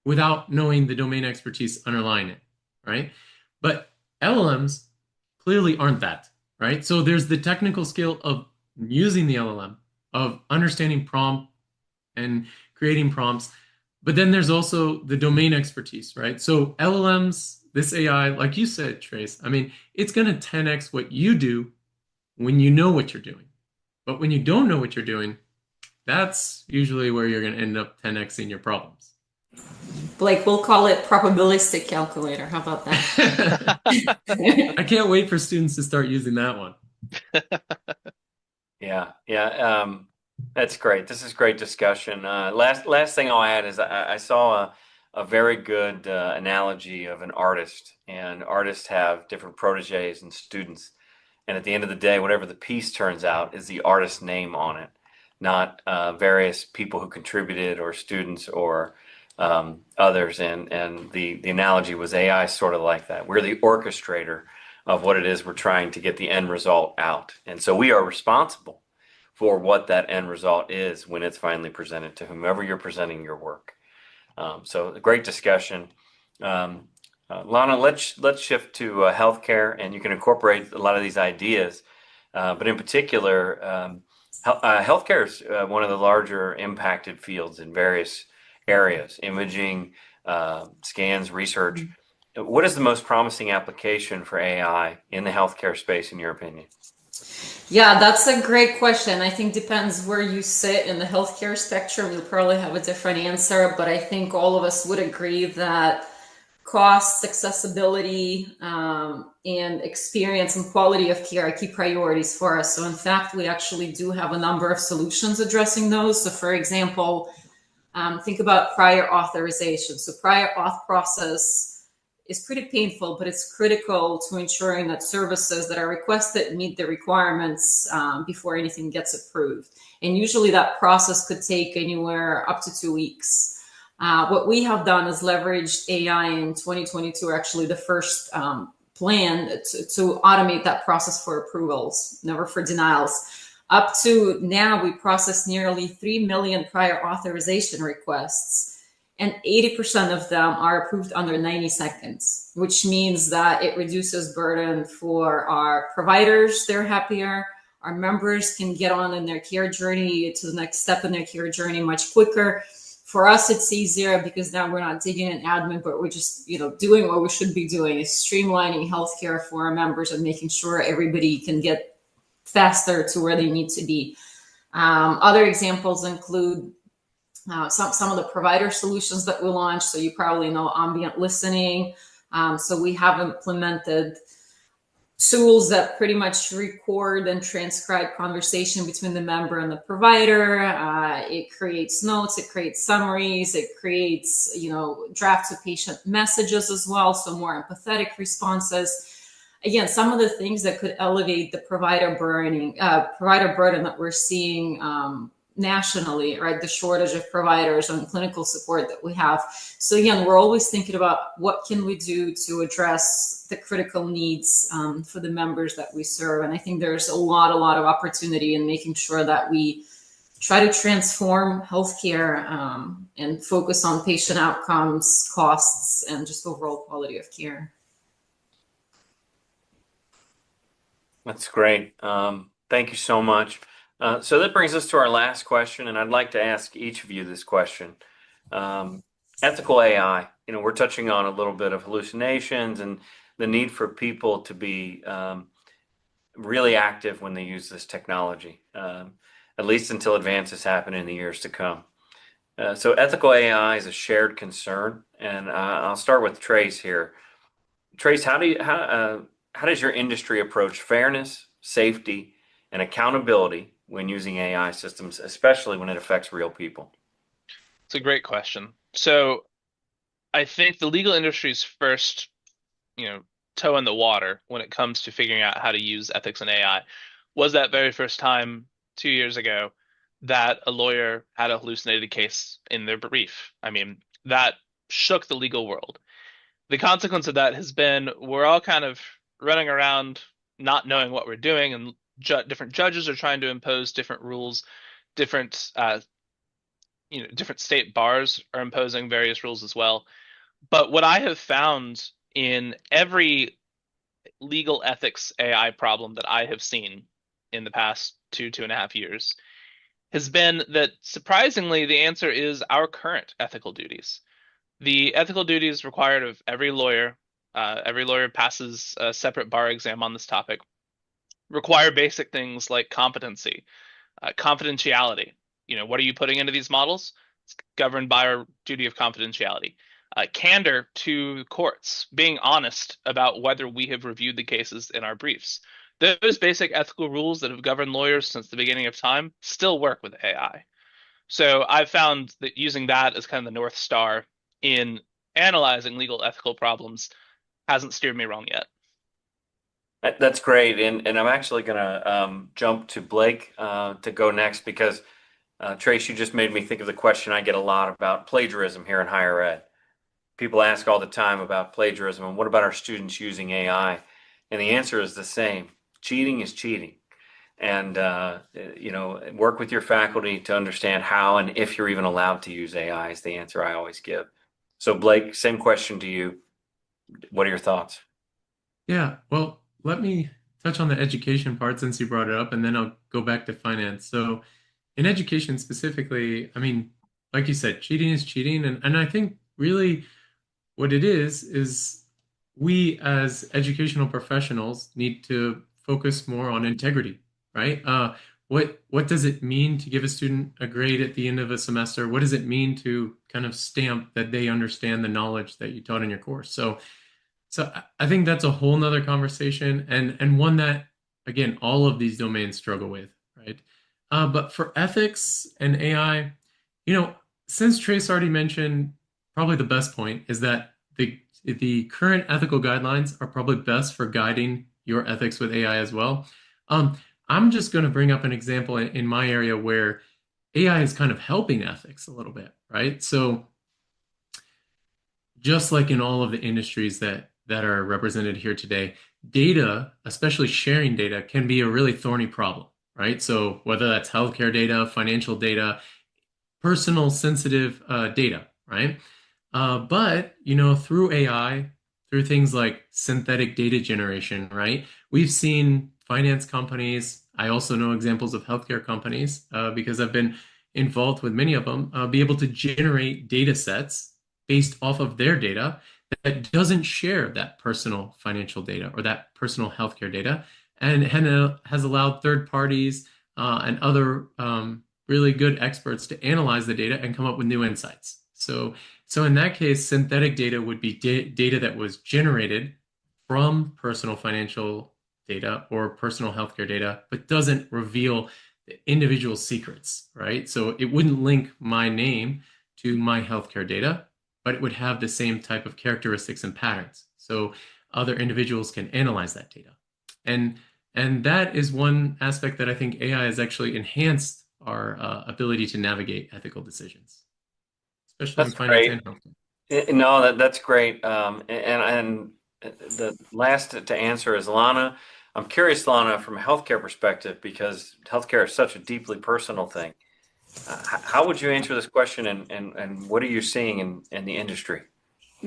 without knowing the domain expertise underlying it, right? But LLMs clearly aren't that, right? So there's the technical skill of using the LLM, of understanding prompt and creating prompts. But then there's also the domain expertise, right? So LLMs, this AI, like you said, Trace, it's going to 10x what you do when you know what you're doing. But when you don't know what you're doing, that's usually where you're going to end up 10xing your problems.
Blake, we'll call it probabilistic calculator. How about that?
I can't wait for students to start using that one.
Yeah. That's great. This is great discussion. Last thing I'll add is I saw a very good analogy of an artist, and artists have different proteges and students. And at the end of the day, whatever the piece turns out is the artist's name on it, not various people who contributed or students or others. And the analogy was AI sort of like that. We're the orchestrator of what it is we're trying to get the end result out. And so we are responsible for what that end result is when it's finally presented to whomever you're presenting your work. So a great discussion. Lana, let's shift to healthcare, and you can incorporate a lot of these ideas. But in particular, healthcare is one of the larger impacted fields in various areas, imaging, scans, research. What is the most promising application for AI in the healthcare space, in your opinion?
Yeah, that's a great question. I think depends where you sit in the healthcare spectrum. You'll probably have a different answer, but I think all of us would agree that cost, accessibility, and experience and quality of care are key priorities for us. So in fact, we actually do have a number of solutions addressing those. So for example, think about prior authorization. So prior auth process is pretty painful, but it's critical to ensuring that services that are requested meet the requirements before anything gets approved. And usually that process could take anywhere up to 2 weeks. What we have done is leveraged AI in 2022, actually the first plan to automate that process for approvals, never for denials. Up to now, we processed nearly 3 million prior authorization requests, and 80% of them are approved under 90 seconds, which means that it reduces burden for our providers. They're happier. Our members can get on in their care journey to the next step in their care journey much quicker. For us, it's easier because now we're not digging in admin, but we're just, doing what we should be doing, is streamlining healthcare for our members and making sure everybody can get faster to where they need to be. Other examples include some of the provider solutions that we launched. So you probably know ambient listening. So we have implemented tools that pretty much record and transcribe conversation between the member and the provider. It creates notes, it creates summaries, it creates, drafts of patient messages as well. So more empathetic responses. Again, some of the things that could elevate the provider burden that we're seeing nationally, right? The shortage of providers and clinical support that we have. So again, we're always thinking about what can we do to address the critical needs for the members that we serve. And I think there's a lot of opportunity in making sure that we try to transform healthcare and focus on patient outcomes, costs, and just overall quality of care.
That's great. Thank you so much. So that brings us to our last question, and I'd like to ask each of you this question. Ethical AI, we're touching on a little bit of hallucinations and the need for people to be really active when they use this technology, at least until advances happen in the years to come. So ethical AI is a shared concern, and I'll start with Trace here. Trace, how does your industry approach fairness, safety, and accountability when using AI systems, especially when it affects real people?
It's a great question. So I think the legal industry's first, toe in the water when it comes to figuring out how to use ethics and AI was that very first time 2 years ago that a lawyer had a hallucinated case in their brief. I mean, that shook the legal world. The consequence of that has been we're all kind of running around not knowing what we're doing, and different judges are trying to impose different rules. Different state bars are imposing various rules as well. But what I have found in every legal ethics AI problem that I have seen in the past 2.5 years has been that surprisingly the answer is our current ethical duties. The ethical duties required of every lawyer passes a separate bar exam on this topic, require basic things like competency, confidentiality. What are you putting into these models? It's governed by our duty of confidentiality. Candor to courts, being honest about whether we have reviewed the cases in our briefs. Those basic ethical rules that have governed lawyers since the beginning of time still work with AI. So I've found that using that as kind of the North Star in analyzing legal ethical problems hasn't steered me wrong yet.
That's great, and I'm actually going to jump to Blake to go next, because Trace, you just made me think of the question I get a lot about plagiarism here in higher ed. People ask all the time about plagiarism and what about our students using AI? And the answer is the same. Cheating is cheating. And, work with your faculty to understand how and if you're even allowed to use AI is the answer I always give. So Blake, same question to you. What are your thoughts?
Yeah, well, let me touch on the education part since you brought it up, and then I'll go back to finance. So, in education specifically, I mean, like you said, cheating is cheating. And I think really what it is we as educational professionals need to focus more on integrity, right? What does it mean to give a student a grade at the end of a semester? What does it mean to kind of stamp that they understand the knowledge that you taught in your course? So I think that's a whole nother conversation and one that, again, all of these domains struggle with, right? But for ethics and AI, since Trace already mentioned, probably the best point is that the current ethical guidelines are probably best for guiding your ethics with AI as well. I'm just going to bring up an example in my area where AI is kind of helping ethics a little bit, right? So just like in all of the industries that are represented here today, data, especially sharing data, can be a really thorny problem, right? So whether that's healthcare data, financial data, personal sensitive data, right? But through AI, through things like synthetic data generation, right? We've seen finance companies. I also know examples of healthcare companies because I've been involved with many of them, be able to generate data sets based off of their data that doesn't share that personal financial data or that personal healthcare data, and has allowed third parties and other really good experts to analyze the data and come up with new insights. So in that case, synthetic data would be data that was generated from personal financial data or personal healthcare data, but doesn't reveal the individual secrets, right? So it wouldn't link my name to my healthcare data, but it would have the same type of characteristics and patterns. So other individuals can analyze that data. And that is one aspect that I think AI has actually enhanced our ability to navigate ethical decisions, especially in finance and healthcare.
No, that's great. And the last to answer is Lana. I'm curious, Lana, from a healthcare perspective, because healthcare is such a deeply personal thing. How would you answer this question, and what are you seeing in the industry?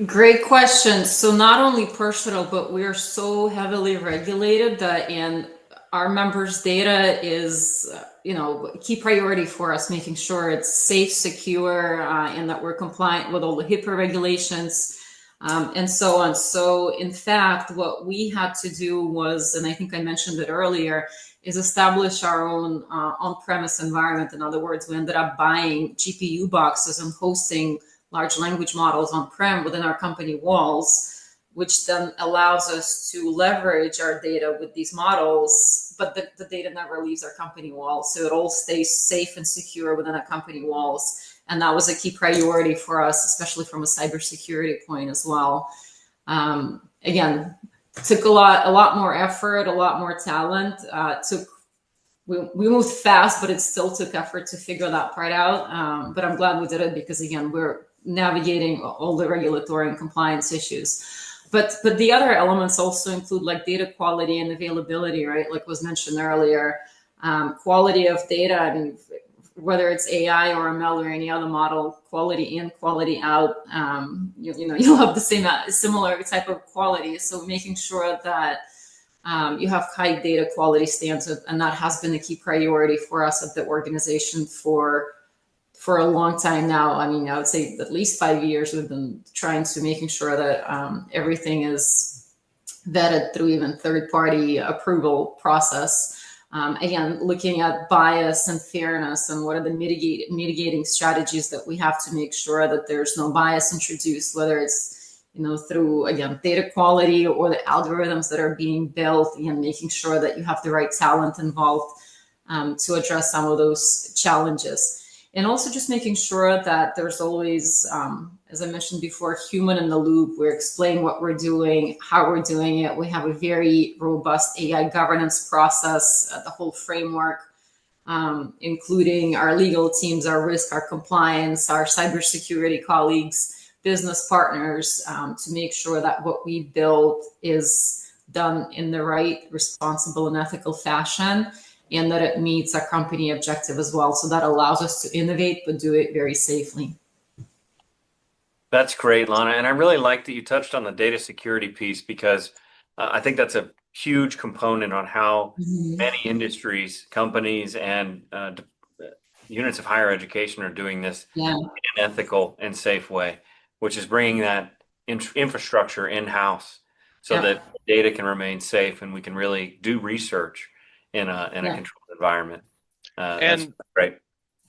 Great question. So not only personal, but we are so heavily regulated that in our members' data is, a key priority for us, making sure it's safe, secure, and that we're compliant with all the HIPAA regulations, and so on. So in fact, what we had to do was, and I think I mentioned it earlier, is establish our own on-premise environment. In other words, we ended up buying GPU boxes and hosting large language models on-prem within our company walls, which then allows us to leverage our data with these models, but the data never leaves our company walls. So it all stays safe and secure within our company walls. And that was a key priority for us, especially from a cybersecurity point as well. Again, took a lot more effort, a lot more talent. We moved fast, but it still took effort to figure that part out. But I'm glad we did it because, again, we're navigating all the regulatory and compliance issues. But the other elements also include like data quality and availability, right? Like was mentioned earlier, quality of data. I mean, whether it's AI or ML or any other model, quality in, quality out, you'll have the similar type of quality. So making sure that you have high data quality standards, and that has been a key priority for us at the organization for a long time now. I mean, I would say at least 5 years we've been trying to making sure that everything is vetted through even third-party approval process. Again, looking at bias and fairness and what are the mitigating strategies that we have to make sure that there's no bias introduced, whether it's through, again, data quality or the algorithms that are being built, and making sure that you have the right talent involved to address some of those challenges. And also just making sure that there's always, as I mentioned before, human in the loop. We're explaining what we're doing, how we're doing it. We have a very robust AI governance process, the whole framework including our legal teams, our risk, our compliance, our cybersecurity colleagues, business partners, to make sure that what we build is done in the right, responsible, and ethical fashion, and that it meets our company objective as well. So that allows us to innovate, but do it very safely.
That's great, Lana. And I really like that you touched on the data security piece, because I think that's a huge component on how many industries, companies, and units of higher education are doing this in an ethical and safe way, which is bringing that infrastructure in-house so that data can remain safe and we can really do research in a controlled environment. That's great.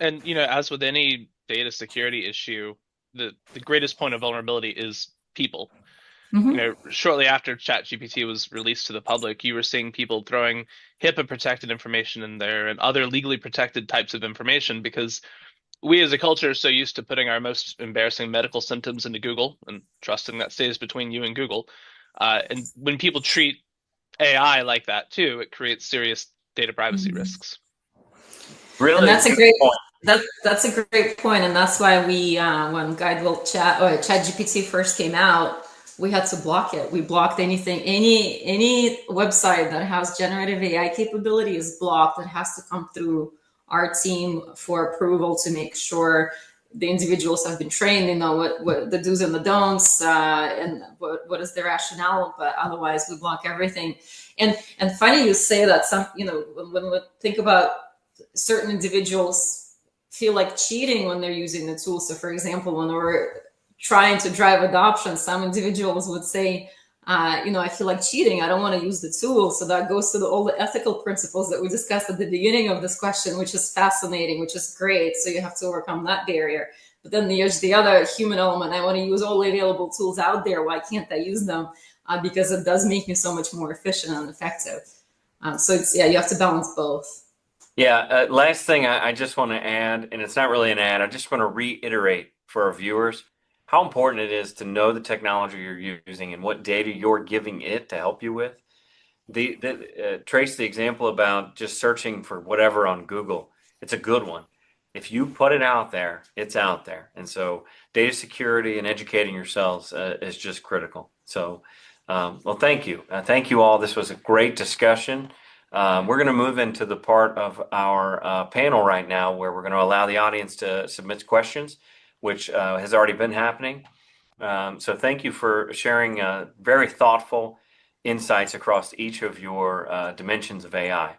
And as with any data security issue, the greatest point of vulnerability is people. Shortly after ChatGPT was released to the public, you were seeing people throwing HIPAA protected information in there and other legally protected types of information, because we as a culture are so used to putting our most embarrassing medical symptoms into Google and trusting that stays between you and Google. And when people treat AI like that too, it creates serious data privacy risks.
Really,
and that's a great point. That's a great point, and that's why we, when ChatGPT first came out, we had to block it. We blocked anything, any website that has generative AI capability is blocked. It has to come through our team for approval to make sure the individuals have been trained, they know what the do's and the don'ts, and what is the rationale. But otherwise, we block everything. And funny you say that. Some, when we think about certain individuals feel like cheating when they're using the tool. So, for example, when we're trying to drive adoption, some individuals would say, I feel like cheating. I don't want to use the tool. So that goes to all the ethical principles that we discussed at the beginning of this question, which is fascinating, which is great. So you have to overcome that barrier. But then there's the other human element. I want to use all the available tools out there. Why can't I use them? Because it does make me so much more efficient and effective. So you have to balance both.
Yeah. Last thing I just want to add, and it's not really an ad, I just want to reiterate for our viewers how important it is to know the technology you're using and what data you're giving it to help you with. Trace, the example about just searching for whatever on Google, it's a good one. If you put it out there, it's out there. And so data security and educating yourselves is just critical. So, well, thank you. Thank you all. This was a great discussion. We're going to move into the part of our panel right now where we're going to allow the audience to submit questions, which has already been happening. So thank you for sharing very thoughtful insights across each of your dimensions of AI.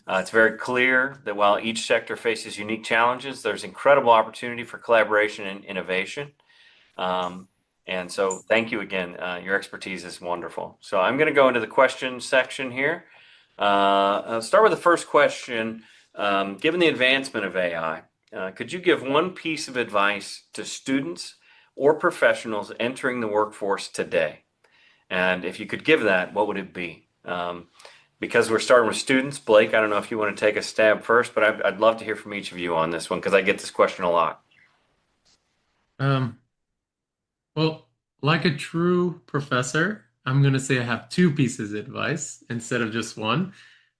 It's very clear that while each sector faces unique challenges, there's incredible opportunity for collaboration and innovation. And so thank you again. Your expertise is wonderful. So I'm going to go into the question section here. I'll start with the first question. Given the advancement of AI, could you give one piece of advice to students or professionals entering the workforce today? And if you could give that, what would it be? Because we're starting with students, Blake, I don't know if you want to take a stab first, but I'd love to hear from each of you on this one because I get this question a lot.
Well, like a true professor, I'm going to say I have two pieces of advice instead of just one,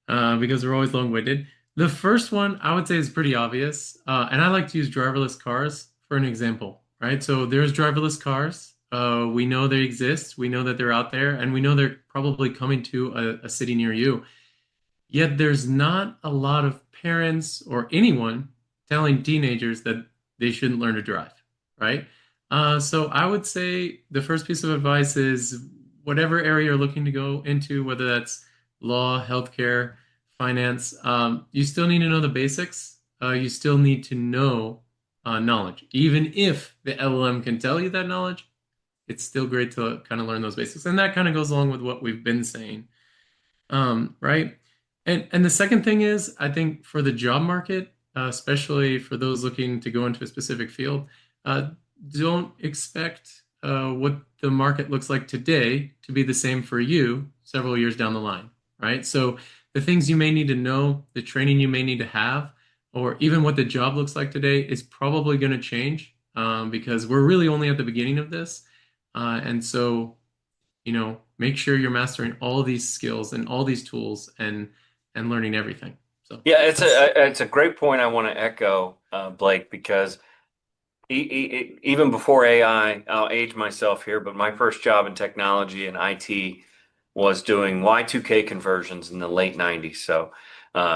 because we're always long-winded. The first one I would say is pretty obvious, and I like to use driverless cars for an example, right? So there's driverless cars. We know they exist. We know that they're out there, and we know they're probably coming to a city near you. Yet there's not a lot of parents or anyone telling teenagers that they shouldn't learn to drive, right? So I would say the first piece of advice is whatever area you're looking to go into, whether that's law, healthcare, finance, you still need to know the basics. You still need to know knowledge. Even if the LLM can tell you that knowledge, it's still great to kind of learn those basics. And that kind of goes along with what we've been saying, right? And the second thing is, I think for the job market, especially for those looking to go into a specific field, don't expect what the market looks like today to be the same for you several years down the line, right? So the things you may need to know, the training you may need to have, or even what the job looks like today is probably going to change because we're really only at the beginning of this. And so, make sure you're mastering all these skills and all these tools and learning everything. So
Yeah, it's a great point I want to echo, Blake, because even before AI, I'll age myself here, but my first job in technology and IT was doing Y2K conversions in the late 90s. So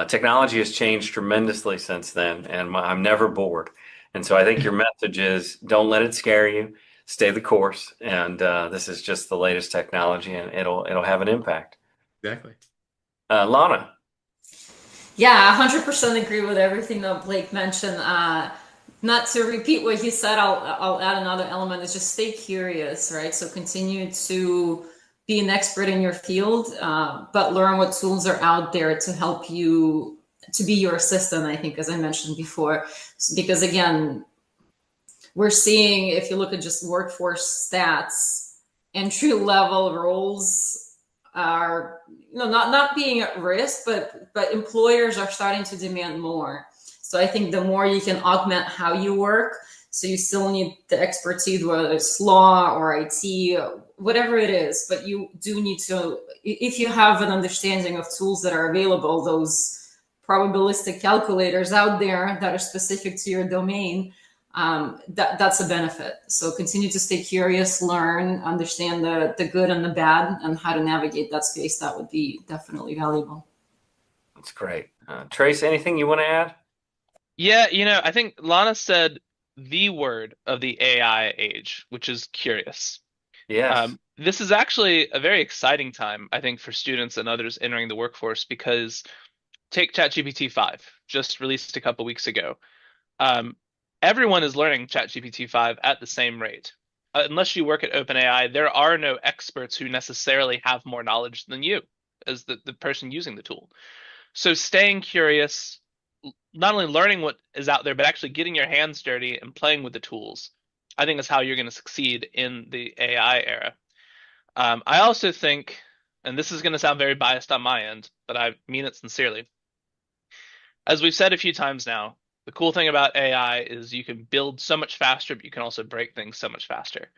technology has changed tremendously since then, and I'm never bored. And so I think your message is don't let it scare you, stay the course, and this is just the latest technology, and it'll have an impact.
exactly.
Lana.
Yeah, 100% agree with everything that Blake mentioned. Not to repeat what he said, I'll add another element is just stay curious, right? So continue to be an expert in your field, but learn what tools are out there to help you to be your assistant, I think, as I mentioned before. Because again, we're seeing, if you look at just workforce stats, entry level roles are not being at risk, but employers are starting to demand more. So I think the more you can augment how you work, so you still need the expertise, whether it's law or IT, whatever it is, but you do need to, if you have an understanding of tools that are available, those probabilistic calculators out there that are specific to your domain, that's a benefit. So continue to stay curious, learn, understand the good and the bad, and how to navigate that space. That would be definitely valuable.
That's great. Trace, anything you want to add?
Yeah, I think Lana said the word of the AI age, which is curious.
Yes.
This is actually a very exciting time, I think, for students and others entering the workforce because take ChatGPT 5, just released a couple weeks ago. Um, Everyone is learning ChatGPT 5 at the same rate. Unless you work at OpenAI, there are no experts who necessarily have more knowledge than you as the person using the tool. So staying curious, not only learning what is out there, but actually getting your hands dirty and playing with the tools, I think is how you're going to succeed in the AI era. I also think, and this is going to sound very biased on my end, but I mean it sincerely. As we've said a few times now, the cool thing about AI is you can build so much faster, but you can also break things so much faster.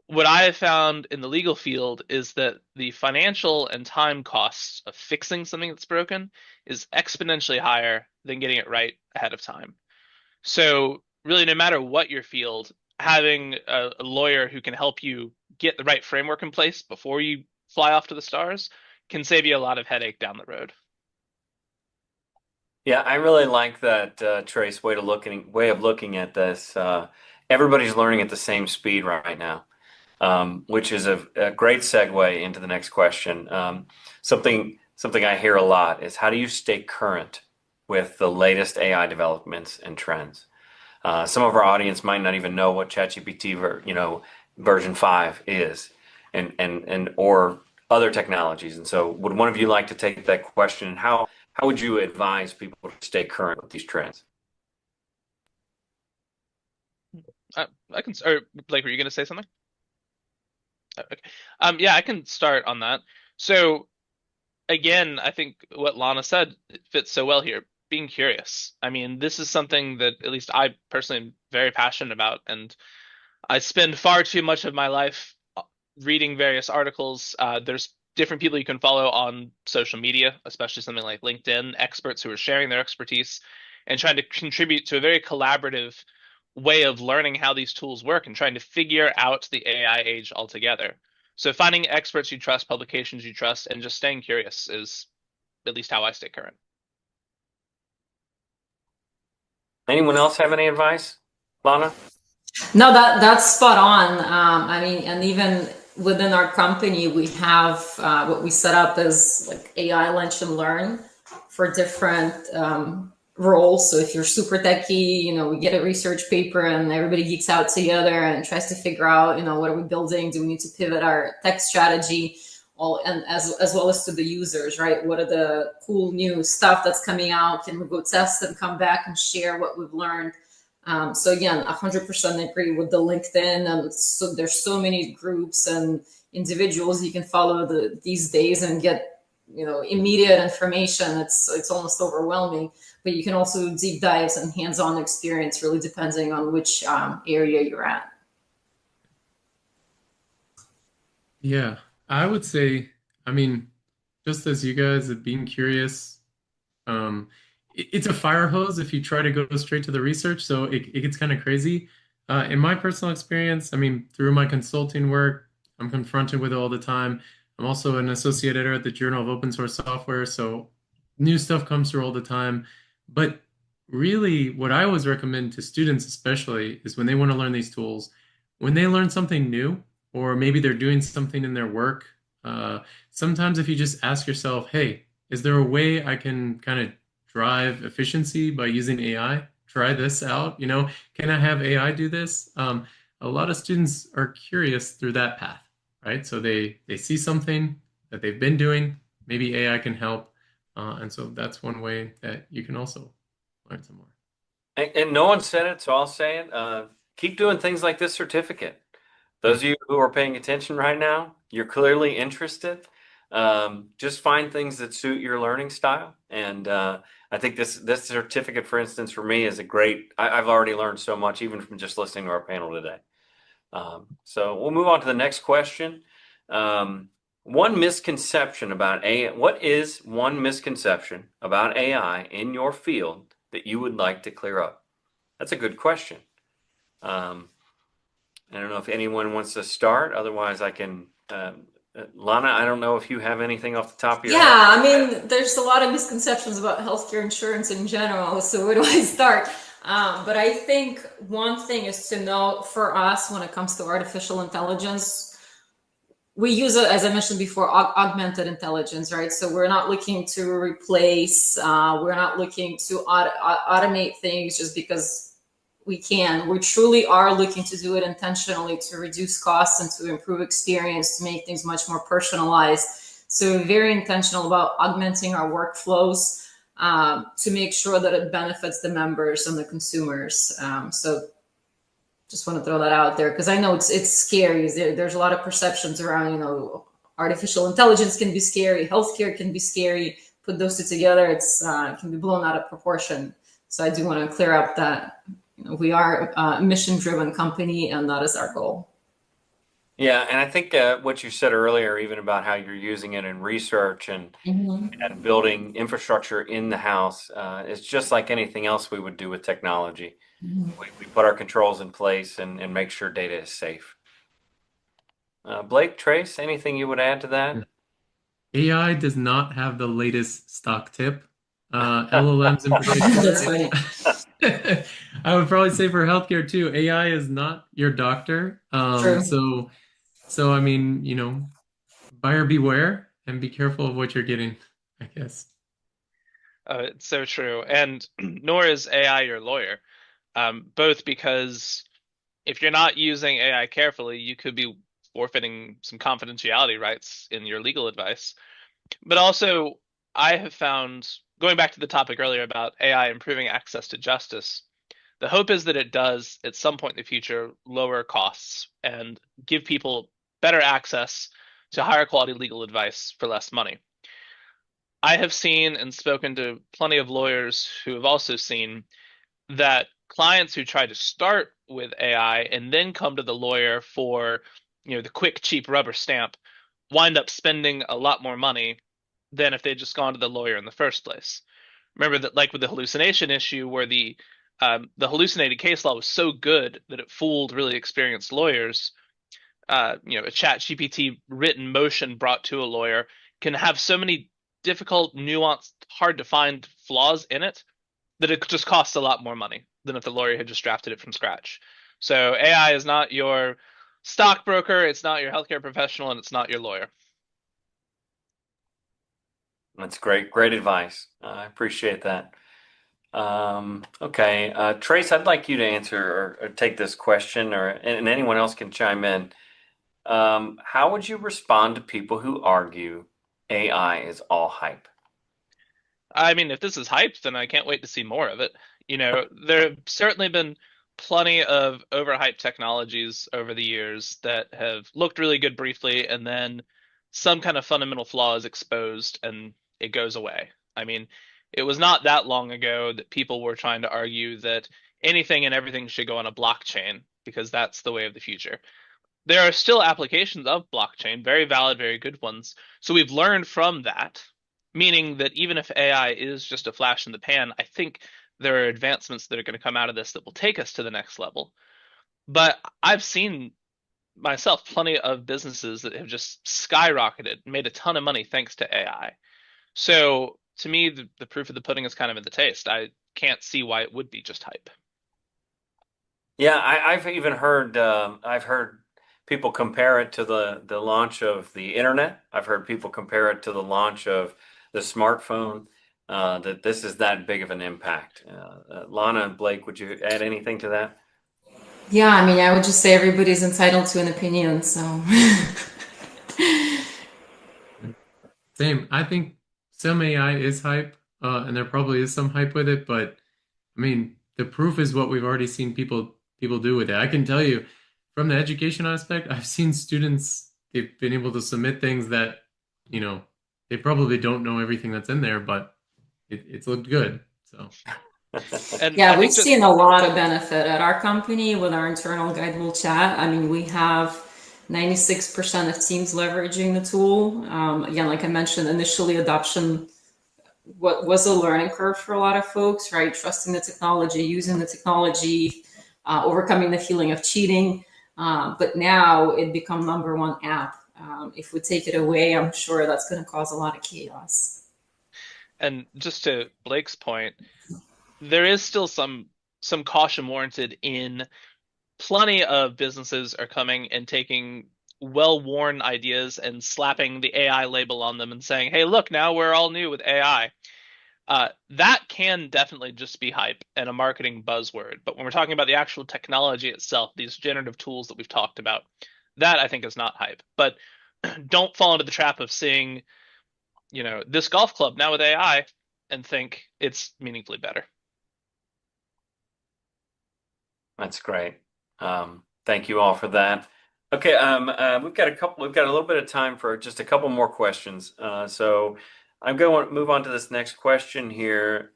What I have found in the legal field is that the financial and time costs of fixing something that's broken is exponentially higher than getting it right ahead of time. So, really, no matter what your field, having a lawyer who can help you get the right framework in place before you fly off to the stars can save you a lot of headache down the road.
Yeah, I really like that, Trace, way of looking at this. Everybody's learning at the same speed right now, which is a great segue into the next question. Something I hear a lot is how do you stay current with the latest AI developments and trends? Some of our audience might not even know what ChatGPT version 5 is, and or other technologies. And so, would one of you like to take that question? And how would you advise people to stay current with these trends?
I can, or Blake, were you going to say something? Okay. Yeah, I can start on that. So again, I think what Lana said fits so well here. Being curious. I mean, this is something that at least I personally am very passionate about, and I spend far too much of my life reading various articles. There's different people you can follow on social media, especially something like LinkedIn, experts who are sharing their expertise and trying to contribute to a very collaborative way of learning how these tools work and trying to figure out the AI age altogether. So finding experts you trust, publications you trust, and just staying curious is at least how I stay current.
Anyone else have any advice, Lana?
No, that's spot on. I mean, and even within our company, we have what we set up as like AI lunch and learn for different roles. So if you're super techie, we get a research paper and everybody geeks out together and tries to figure out, what are we building? Do we need to pivot our tech strategy? All and as well as to the users, right? What are the cool new stuff that's coming out? Can we go test and come back and share what we've learned? So again, 100% agree with the LinkedIn, and so there's so many groups and individuals you can follow these days and get immediate information. It's almost overwhelming, but you can also do deep dives and hands-on experience, really depending on which area you're at.
Yeah, I would say, I mean, just as you guys are being curious, It's a fire hose if you try to go straight to the research, so it gets kind of crazy. In my personal experience, I mean, through my consulting work, I'm confronted with it all the time. I'm also an associate editor at the Journal of Open Source Software, so new stuff comes through all the time. But really, what I always recommend to students, especially, is when they want to learn these tools, when they learn something new, or maybe they're doing something in their work, sometimes if you just ask yourself, hey, is there a way I can kind of drive efficiency by using AI? Try this out. Can I have AI do this? A lot of students are curious through that path, right? So they see something that they've been doing, maybe AI can help, and so that's one way that you can also learn some more.
And no one said it, so I'll say it. Keep doing things like this certificate. Those of you who are paying attention right now, you're clearly interested. Just find things that suit your learning style. And I think this certificate, for instance, for me is a great, I've already learned so much even from just listening to our panel today. So we'll move on to the next question. One misconception about AI, what is one misconception about AI in your field that you would like to clear up? That's a good question. I don't know if anyone wants to start. Otherwise, I can. Lana, I don't know if you have anything off the top of your head.
Yeah, I mean, there's a lot of misconceptions about healthcare insurance in general. So where do I start? But I think one thing is to know for us when it comes to artificial intelligence, we use it, as I mentioned before, augmented intelligence, right? So we're not looking to replace, we're not looking to automate things just because we can. We truly are looking to do it intentionally to reduce costs and to improve experience, to make things much more personalized. So we're very intentional about augmenting our workflows to make sure that it benefits the members and the consumers. So just want to throw that out there because I know it's scary. There's a lot of perceptions around, artificial intelligence can be scary, healthcare can be scary. Put those two together, it can be blown out of proportion. So I do want to clear up that we are a mission-driven company, and that is our goal.
Yeah, and I think what you said earlier, even about how you're using it in research and building infrastructure in the house, is just like anything else we would do with technology. We put our controls in place and make sure data is safe. Blake, Trace, anything you would add to that?
AI does not have the latest stock tip. LLMs in particular.
That's funny.
I would probably say for healthcare too, AI is not your doctor.
True.
So I mean, buyer beware and be careful of what you're getting, I guess.
It's so true. And nor is AI your lawyer. Both because if you're not using AI carefully, you could be forfeiting some confidentiality rights in your legal advice. But also, I have found, going back to the topic earlier about AI improving access to justice, the hope is that it does, at some point in the future, lower costs and give people better access to higher quality legal advice for less money. I have seen and spoken to plenty of lawyers who have also seen that clients who try to start with AI and then come to the lawyer for, the quick, cheap rubber stamp wind up spending a lot more money than if they'd just gone to the lawyer in the first place. Remember that, like with the hallucination issue, where the hallucinated case law was so good that it fooled really experienced lawyers. A ChatGPT written motion brought to a lawyer can have so many difficult, nuanced, hard to find flaws in it that it just costs a lot more money than if the lawyer had just drafted it from scratch. So AI is not your stockbroker, it's not your healthcare professional, and it's not your lawyer.
That's great advice. I appreciate that. Okay, Trace, I'd like you to answer or take this question, and anyone else can chime in. How would you respond to people who argue AI is all hype?
I mean, if this is hype, then I can't wait to see more of it. There have certainly been plenty of overhyped technologies over the years that have looked really good briefly, and then some kind of fundamental flaw is exposed and it goes away. I mean, it was not that long ago that people were trying to argue that anything and everything should go on a blockchain because that's the way of the future. There are still applications of blockchain, very valid, very good ones. So we've learned from that, meaning that even if AI is just a flash in the pan, I think there are advancements that are going to come out of this that will take us to the next level. But I've seen myself plenty of businesses that have just skyrocketed, made a ton of money thanks to AI. So to me, the proof of the pudding is kind of in the taste. I can't see why it would be just hype.
Yeah, I've even heard I've heard people compare it to the launch of the internet. I've heard people compare it to the launch of the smartphone. That this is that big of an impact. Lana and Blake, would you add anything to that?
Yeah, I mean, I would just say everybody's entitled to an opinion. So,
Same. I think some AI is hype, and there probably is some hype with it, but I mean, the proof is what we've already seen people do with it. I can tell you from the education aspect, I've seen students, they've been able to submit things that, you know, they probably don't know everything that's in there, but it's looked good. So
And
yeah,
I
we've
think that
seen a lot of benefit at our company with our internal Guidewell chat. I mean, we have 96% of teams leveraging the tool. Again, like I mentioned, initially adoption what was a learning curve for a lot of folks, right? Trusting the technology, using the technology, overcoming the feeling of cheating. But now it become number one app. If we take it away, I'm sure that's going to cause a lot of chaos.
And just to Blake's point, there is still some caution warranted in plenty of businesses are coming and taking well-worn ideas and slapping the AI label on them and saying, "Hey, look, now we're all new with AI." That can definitely just be hype and a marketing buzzword. But when we're talking about the actual technology itself, these generative tools that we've talked about, that I think is not hype. But don't fall into the trap of seeing, this golf club now with AI and think it's meaningfully better.
That's great. Thank you all for that. Okay, we've got a little bit of time for just a couple more questions. So I'm going to move on to this next question here.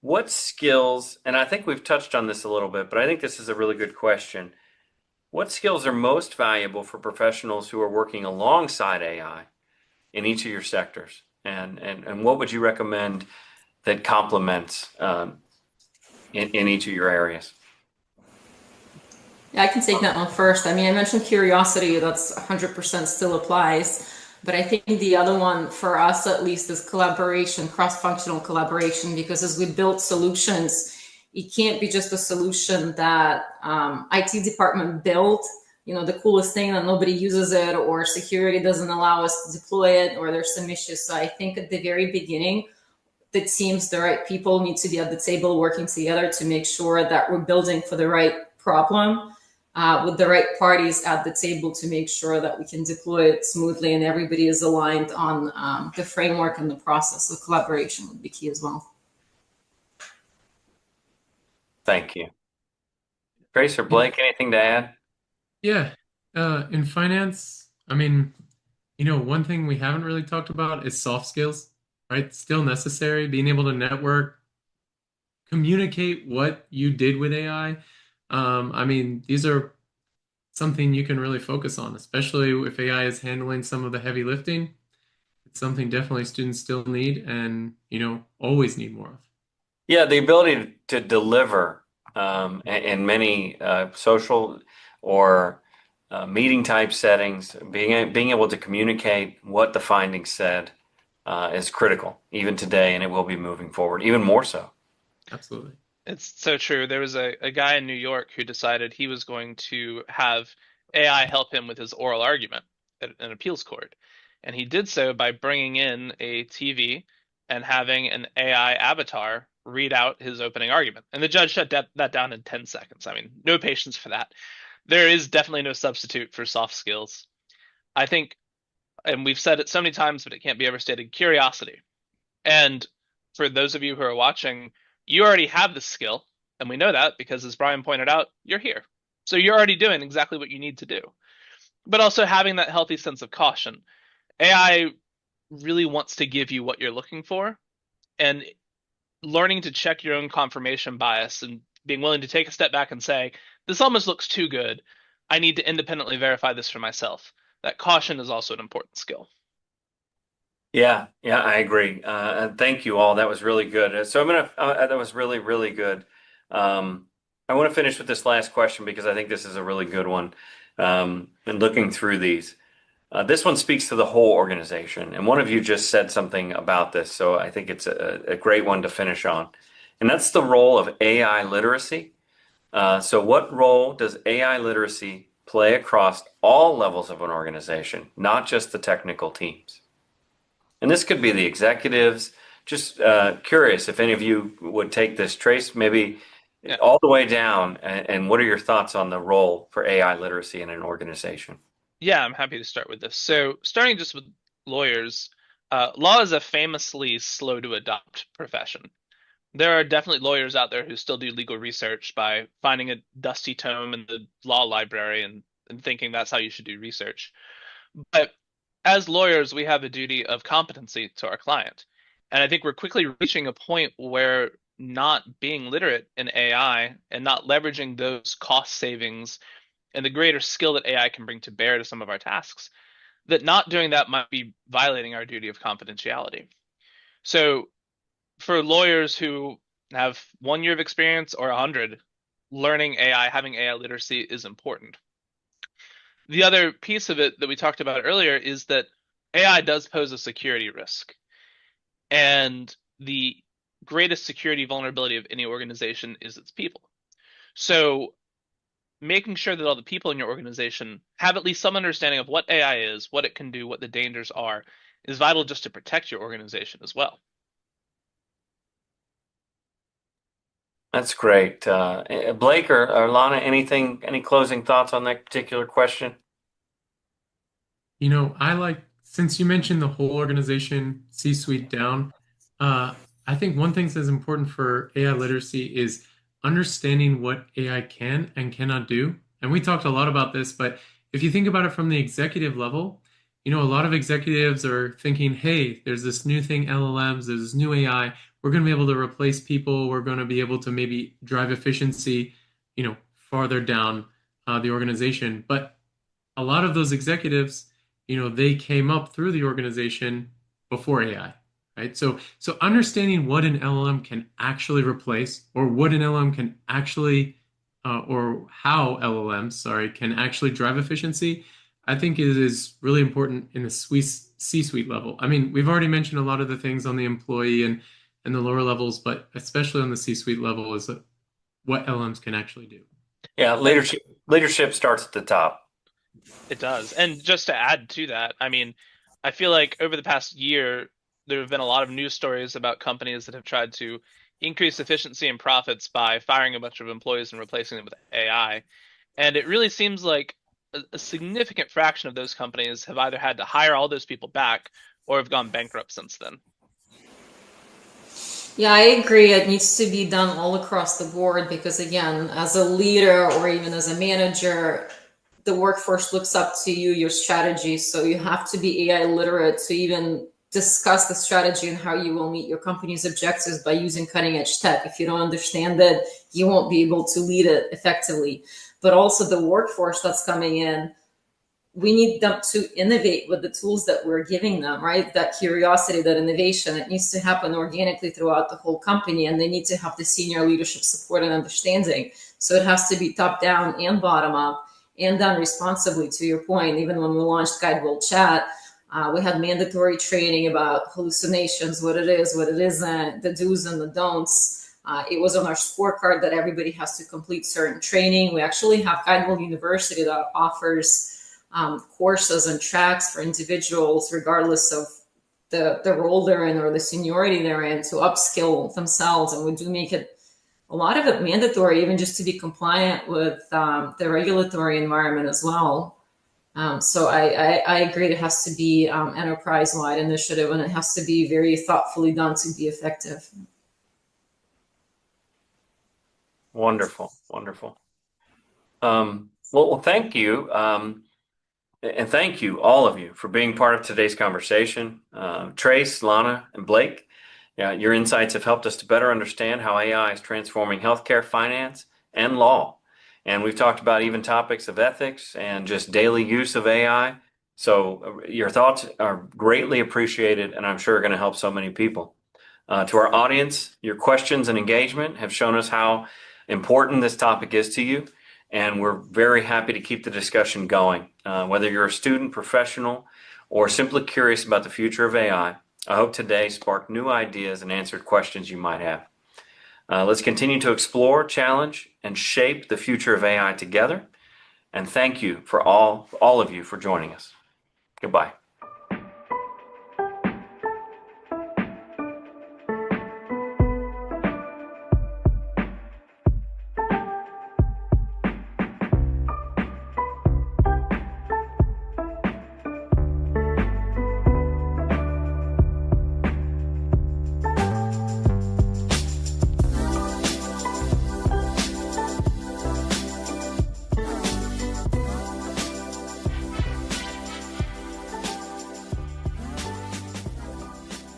What skills, and I think we've touched on this a little bit, but I think this is a really good question. What skills are most valuable for professionals who are working alongside AI in each of your sectors? And what would you recommend that complements in each of your areas?
Yeah, I can take that one first. I mean, I mentioned curiosity, that's 100% still applies. But I think the other one for us, at least, is collaboration, cross-functional collaboration, because as we build solutions, it can't be just a solution that IT department built, the coolest thing that nobody uses it, or security doesn't allow us to deploy it, or there's some issues. So I think at the very beginning, the teams, the right people need to be at the table working together to make sure that we're building for the right problem. With the right parties at the table to make sure that we can deploy it smoothly and everybody is aligned on the framework and the process. So collaboration would be key as well.
Thank you. Grace or Blake, anything to add?
yeah, in finance, I mean, one thing we haven't really talked about is soft skills, right? Still necessary, being able to network, communicate what you did with AI. I mean, these are something you can really focus on, especially if AI is handling some of the heavy lifting. It's something definitely students still need and, always need more of.
Yeah, the ability to deliver in many social or meeting type settings, being able to communicate what the findings said is critical, even today, and it will be moving forward, even more so.
Absolutely.
It's so true. There was a guy in New York who decided he was going to have AI help him with his oral argument at an appeals court. And he did so by bringing in a TV and having an AI avatar read out his opening argument. And the judge shut that down in 10 seconds. I mean, no patience for that. There is definitely no substitute for soft skills. I think, and we've said it so many times, but it can't be overstated, curiosity. And for those of you who are watching, you already have the skill, and we know that because, as Brian pointed out, you're here. So you're already doing exactly what you need to do. But also having that healthy sense of caution. AI really wants to give you what you're looking for, and learning to check your own confirmation bias and being willing to take a step back and say, this almost looks too good. I need to independently verify this for myself. That caution is also an important skill.
Yeah, I agree. And thank you all. That was really good. So that was really, really good. I want to finish with this last question because I think this is a really good one. And looking through these, this one speaks to the whole organization. And one of you just said something about this, so I think it's a great one to finish on. And that's the role of AI literacy. So what role does AI literacy play across all levels of an organization, not just the technical teams? And this could be the executives. Just curious if any of you would take this, Trace, maybe
Yeah.
all the way down. And what are your thoughts on the role for AI literacy in an organization?
Yeah, I'm happy to start with this. So, starting just with lawyers, law is a famously slow to adopt profession. There are definitely lawyers out there who still do legal research by finding a dusty tome in the law library and thinking that's how you should do research. But as lawyers, we have a duty of competency to our client. And I think we're quickly reaching a point where not being literate in AI and not leveraging those cost savings and the greater skill that AI can bring to bear to some of our tasks, that not doing that might be violating our duty of confidentiality. So for lawyers who have 1 year of experience or 100, learning AI, having AI literacy is important. The other piece of it that we talked about earlier is that AI does pose a security risk. And the greatest security vulnerability of any organization is its people. So making sure that all the people in your organization have at least some understanding of what AI is, what it can do, what the dangers are, is vital just to protect your organization as well.
That's great. Blake or Lana, any closing thoughts on that particular question?
Since you mentioned the whole organization, C-suite down, I think one thing that's important for AI literacy is understanding what AI can and cannot do. And we talked a lot about this, but if you think about it from the executive level, a lot of executives are thinking, hey, there's this new thing, LLMs, there's this new AI, we're going to be able to replace people, we're going to be able to maybe drive efficiency, farther down the organization. But a lot of those executives, they came up through the organization before AI, right? So understanding what an LLM can actually replace, or what an LLM can actually, or how LLMs, sorry, can actually drive efficiency, I think it is really important in the C-suite level. I mean, we've already mentioned a lot of the things on the employee and the lower levels, but especially on the C-suite level is what LLMs can actually do.
Yeah, leadership starts at the top.
It does. And just to add to that, I mean, I feel like over the past year, there have been a lot of news stories about companies that have tried to increase efficiency and profits by firing a bunch of employees and replacing them with AI. And it really seems like a significant fraction of those companies have either had to hire all those people back or have gone bankrupt since then.
Yeah, I agree. It needs to be done all across the board because, again, as a leader or even as a manager, the workforce looks up to you, your strategy. So you have to be AI literate to even discuss the strategy and how you will meet your company's objectives by using cutting edge tech. If you don't understand it, you won't be able to lead it effectively. But also the workforce that's coming in, we need them to innovate with the tools that we're giving them, right? That curiosity, that innovation, it needs to happen organically throughout the whole company, and they need to have the senior leadership support and understanding. So it has to be top down and bottom up and done responsibly, to your point. Even when we launched Guidewell Chat, we had mandatory training about hallucinations, what it is, what it isn't, the do's and the don'ts. It was on our scorecard that everybody has to complete certain training. We actually have Guidewell University that offers courses and tracks for individuals, regardless of the role they're in or the seniority they're in, to upskill themselves. And we do make it, a lot of it, mandatory, even just to be compliant with the regulatory environment as well. So I agree it has to be enterprise-wide initiative, and it has to be very thoughtfully done to be effective.
Wonderful, wonderful. Well, thank you. And thank you, all of you, for being part of today's conversation. Trace, Lana, and Blake, your insights have helped us to better understand how AI is transforming healthcare, finance, and law. And we've talked about even topics of ethics and just daily use of AI. So your thoughts are greatly appreciated, and I'm sure are going to help so many people. To our audience, your questions and engagement have shown us how important this topic is to you, and we're very happy to keep the discussion going. Whether you're a student, professional, or simply curious about the future of AI, I hope today sparked new ideas and answered questions you might have. Let's continue to explore, challenge, and shape the future of AI together. And thank you for all of you for joining us. Goodbye.